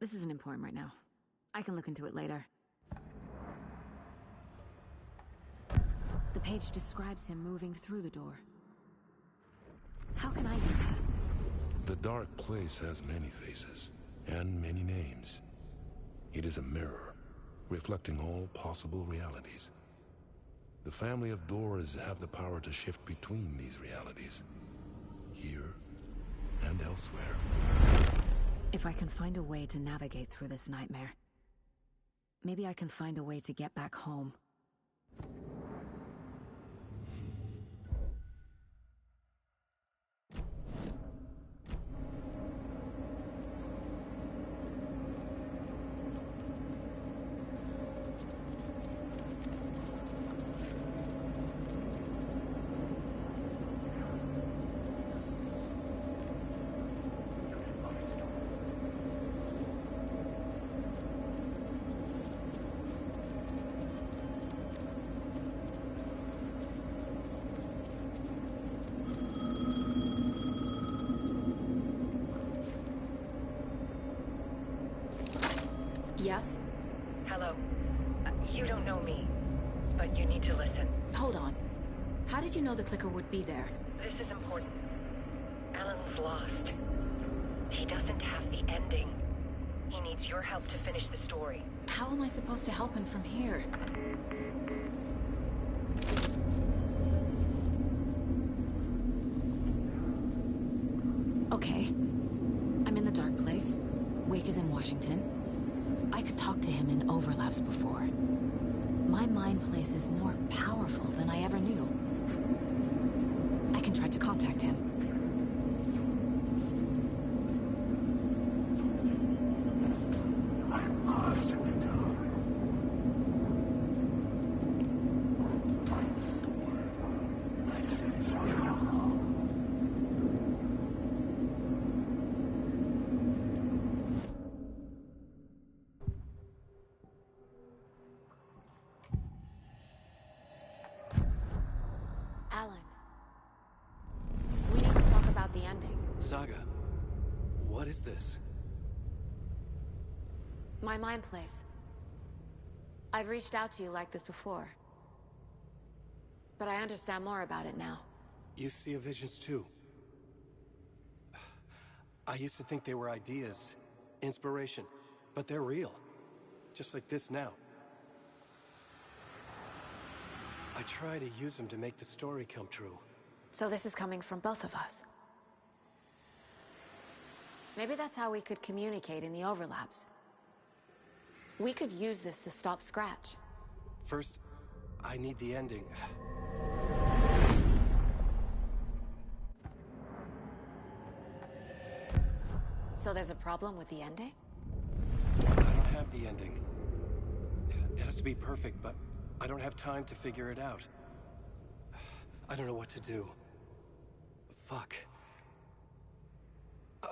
This isn't important right now. I can look into it later. The page describes him moving through the door. How can I do that? The dark place has many faces, and many names. It is a mirror, reflecting all possible realities. The family of Doors have the power to shift between these realities, here and elsewhere. If I can find a way to navigate through this nightmare, maybe I can find a way to get back home. Yes? Hello. You don't know me, but you need to listen. Hold on. How did you know the clicker would be there? This is important. Alan's lost. He doesn't have the ending. He needs your help to finish the story. How am I supposed to help him from here? Okay. I'm in the dark place. Wake is in Washington. I could talk to him in overlaps before. My mind place is more powerful than I ever knew. I can try to contact him. I'm lost in the dark. Alan. We need to talk about the ending. Saga, what is this? My mind place. I've reached out to you like this before. But I understand more about it now. You see visions too. I used to think they were ideas, inspiration, but they're real. Just like this now. I try to use them to make the story come true. So this is coming from both of us. Maybe that's how we could communicate in the overlaps. We could use this to stop Scratch. First, I need the ending. So there's a problem with the ending? I don't have the ending. It has to be perfect, but I don't have time to figure it out. I don't know what to do. Fuck.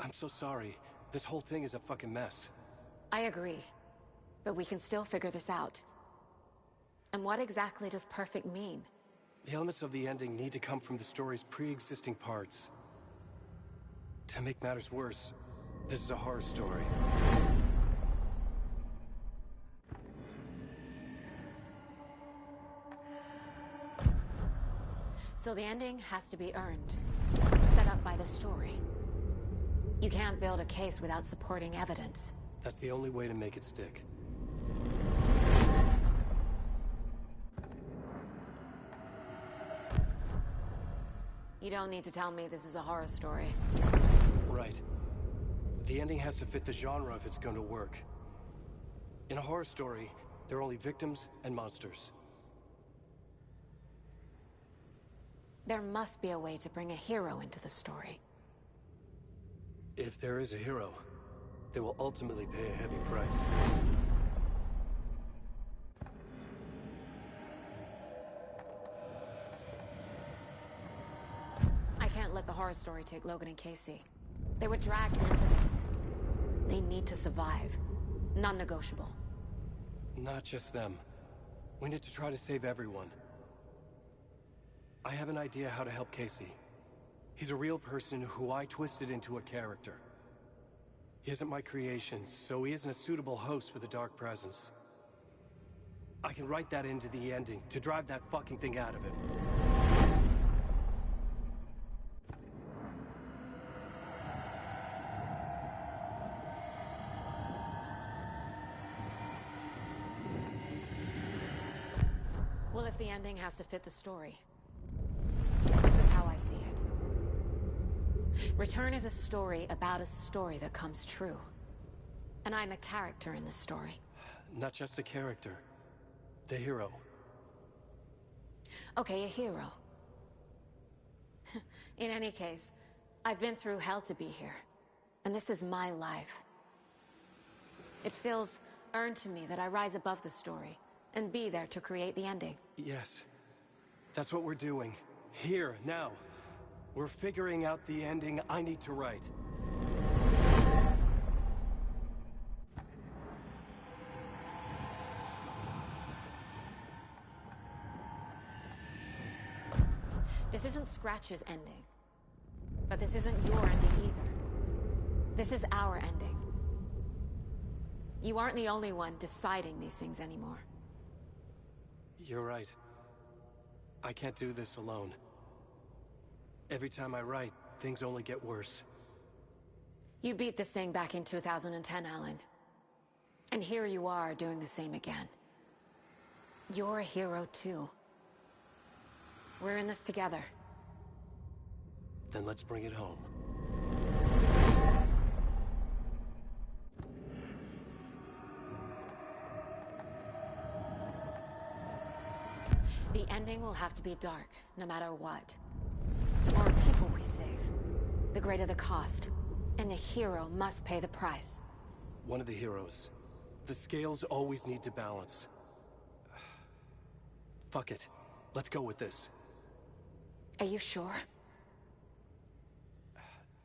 I'm so sorry. This whole thing is a fucking mess. I agree. But we can still figure this out. And what exactly does perfect mean? The elements of the ending need to come from the story's pre-existing parts. To make matters worse, this is a horror story. So the ending has to be earned, set up by the story. You can't build a case without supporting evidence. That's the only way to make it stick. You don't need to tell me this is a horror story. Right. The ending has to fit the genre if it's going to work. In a horror story, there are only victims and monsters. There must be a way to bring a hero into the story. If there is a hero, they will ultimately pay a heavy price. I can't let the horror story take Logan and Casey. They were dragged into this. They need to survive. Non-negotiable. Not just them. We need to try to save everyone. I have an idea how to help Casey. He's a real person who I twisted into a character. He isn't my creation, so he isn't a suitable host with a dark presence. I can write that into the ending to drive that fucking thing out of him. Well, if the ending has to fit the story, this is how I see it. Return is a story about a story that comes true. And I'm a character in this story. Not just a character. The hero. Okay, a hero. In any case, I've been through hell to be here. And this is my life. It feels earned to me that I rise above the story and be there to create the ending. Yes. That's what we're doing. Here, now. We're figuring out the ending I need to write. This isn't Scratch's ending. But this isn't your ending either. This is our ending. You aren't the only one deciding these things anymore. You're right. I can't do this alone. Every time I write, things only get worse. You beat this thing back in 2010, Alan. And here you are doing the same again. You're a hero too. We're in this together. Then let's bring it home. The ending will have to be dark, no matter what. The more people we save, the greater the cost. And the hero must pay the price. One of the heroes. The scales always need to balance. Fuck it. Let's go with this. Are you sure?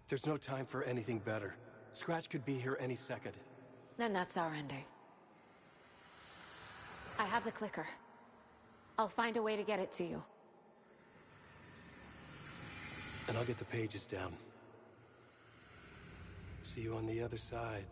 There's no time for anything better. Scratch could be here any second. Then that's our ending. I have the clicker. I'll find a way to get it to you. And I'll get the pages down. See you on the other side.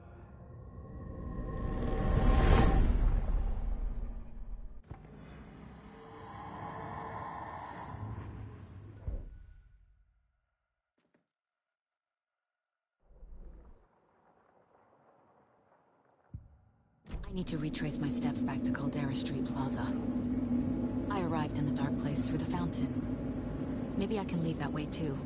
I need to retrace my steps back to Caldera Street Plaza. I arrived in the dark place through the fountain. Maybe I can leave that way too.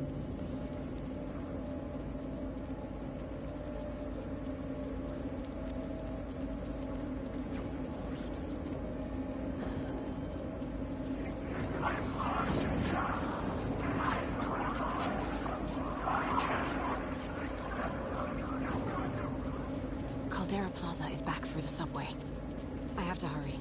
subway. I have to hurry.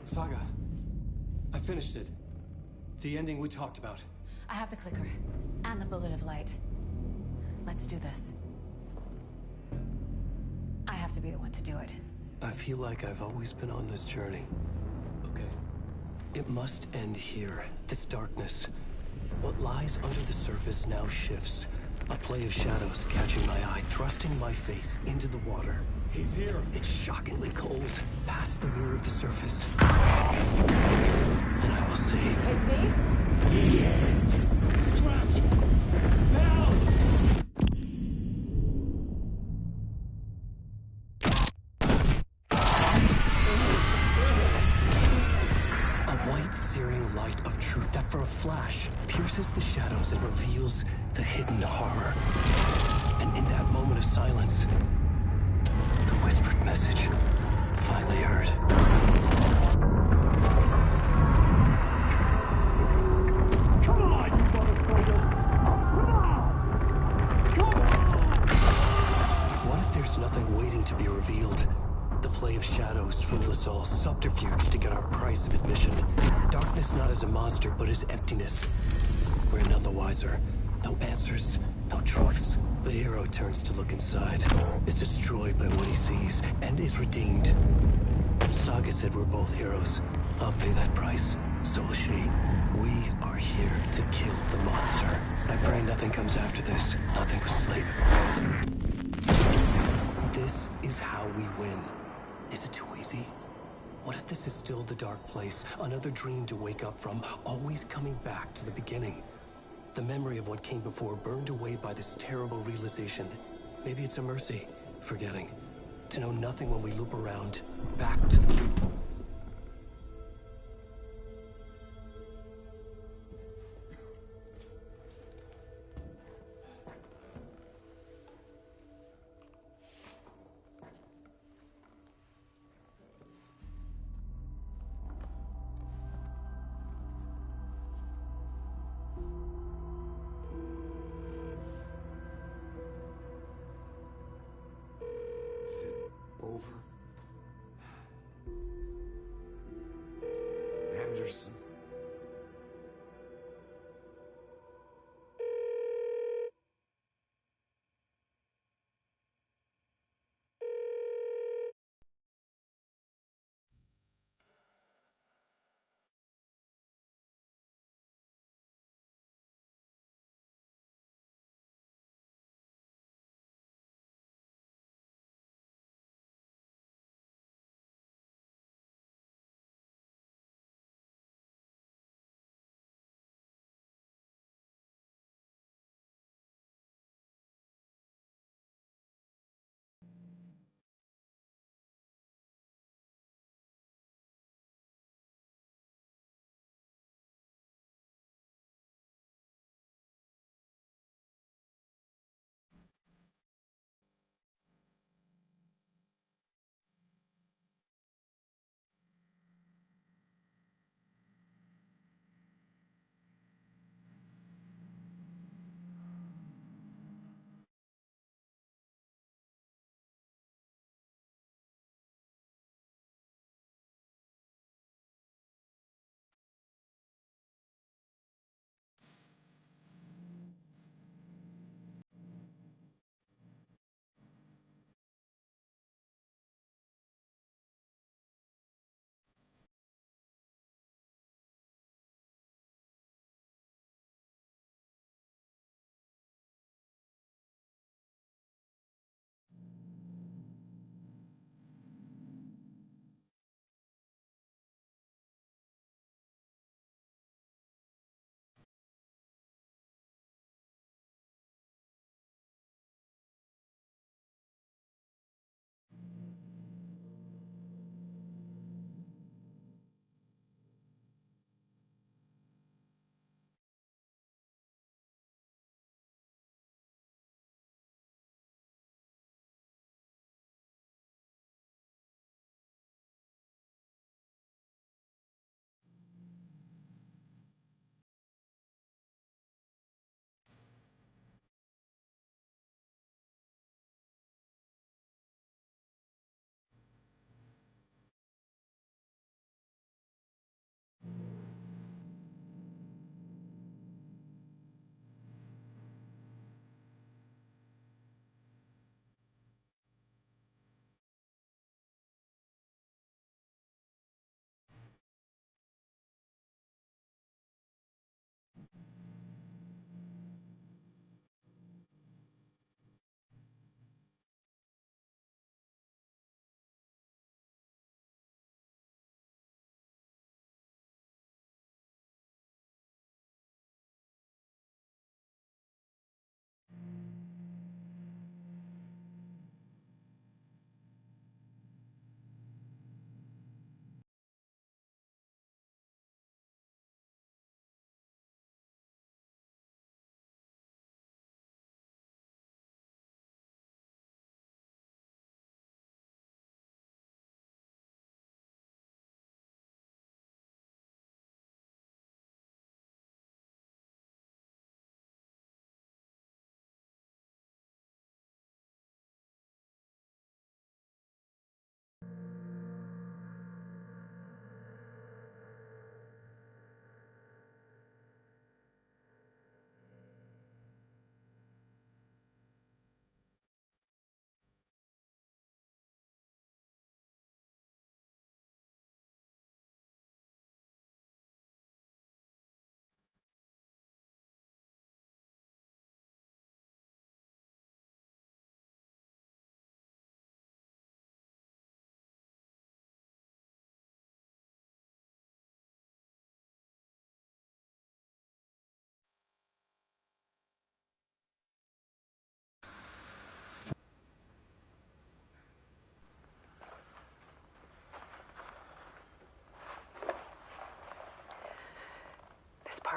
Saga, I finished it. The ending we talked about. I have the clicker and the bullet of light. Let's do this. I have to be the one to do it. I feel like I've always been on this journey. Okay. It must end here. This darkness. What lies under the surface now shifts. A play of shadows catching my eye, thrusting my face into the water. He's here. It's shockingly cold, past the mirror of the surface. And I will see. Casey? Stretch! Now! A white, searing light of truth that for a flash pierces the shadows and reveals the hidden horror. And in that moment of silence, the whispered message finally heard. Come on, you motherfucker! Come on! What if there's nothing waiting to be revealed? The play of shadows fool us all, subterfuge to get our price of admission. Darkness not as a monster, but as emptiness. We're none the wiser. No answers, no truths. The hero turns to look inside, is destroyed by what he sees, and is redeemed. Saga said we're both heroes. I'll pay that price. So will she. We are here to kill the monster. I pray nothing comes after this. Nothing but sleep. This is how we win. Is it too easy? What if this is still the dark place? Another dream to wake up from, always coming back to the beginning. The memory of what came before burned away by this terrible realization. Maybe it's a mercy, forgetting. To know nothing when we loop around, back to the... Is it over? Anderson?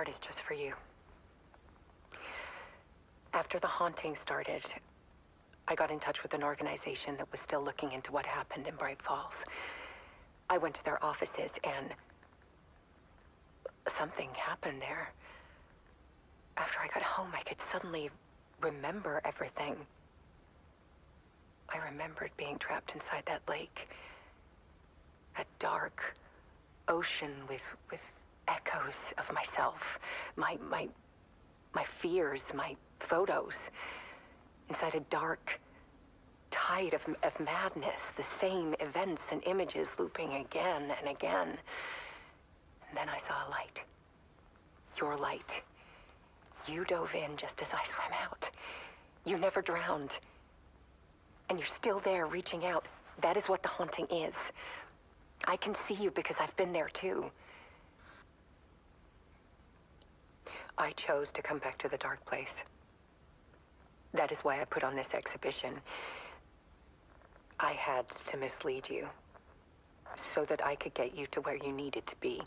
part is just for you. After the haunting started, I got in touch with an organization that was still looking into what happened in Bright Falls. I went to their offices and something happened there. After I got home, I could suddenly remember everything. I remembered being trapped inside that lake. A dark ocean with echoes of myself. My fears, my photos. Inside a dark tide of madness. The same events and images looping again and again. And then I saw a light. Your light. You dove in just as I swam out. You never drowned. And you're still there reaching out. That is what the haunting is. I can see you because I've been there too. I chose to come back to the dark place. That is why I put on this exhibition. I had to mislead you so that I could get you to where you needed to be.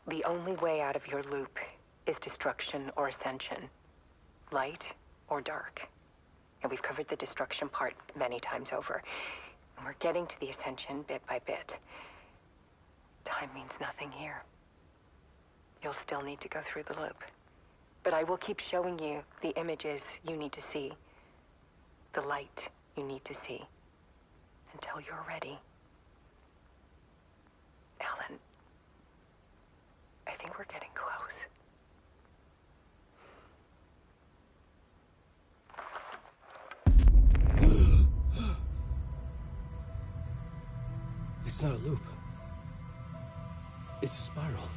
The only way out of your loop is destruction or ascension, light or dark. And we've covered the destruction part many times over. And we're getting to the ascension bit by bit. Time means nothing here. You'll still need to go through the loop. But I will keep showing you the images you need to see, the light you need to see, until you're ready. Alan, I think we're getting close. It's not a loop. It's a spiral.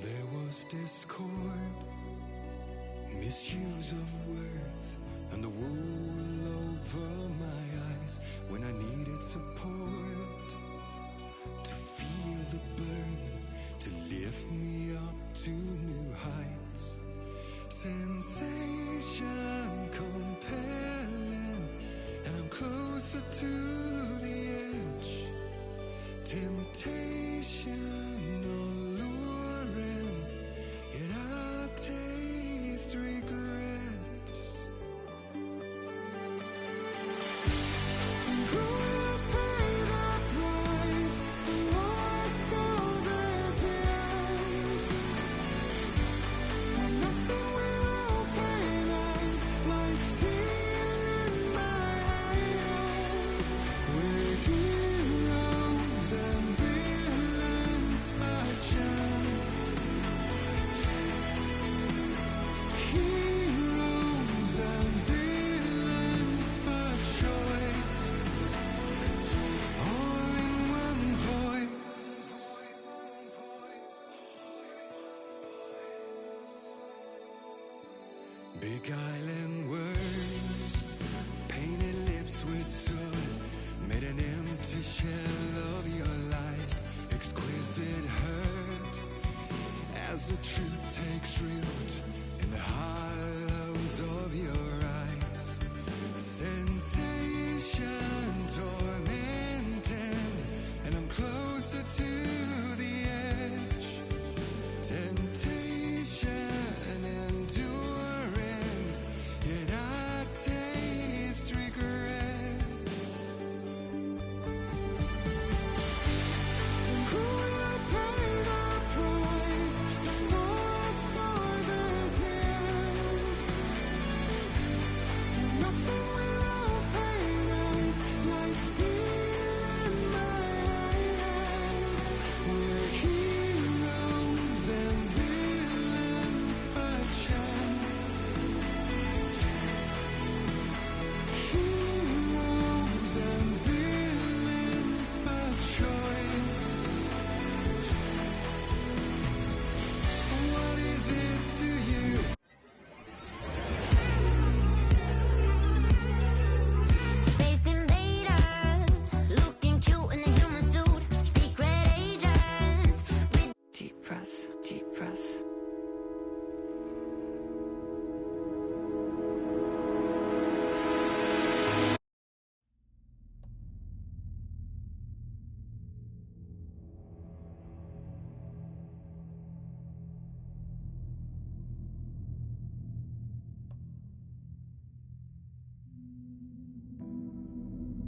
There was discord, misuse of worth, and the wool over my eyes when I needed support. To feel the burn, to lift me up to new heights. Sensation compelling, and I'm closer to the edge. Temptation alluring, yet I taste regrets. Who will pay the price? The lost all the damned. Nothing will open eyes like steel in my hand. We're heroes and villains by chance. Heroes and villains by choice. All in one voice. Beguiling words, painted lips with soot, made an empty shell of your lies. Exquisite hurt as the truth takes root in the hollows of your eyes. Sensation tormenting, and I'm closer to the edge. Temptation enduring, yet I taste regrets. Who will pay the price? The lost or deep breaths.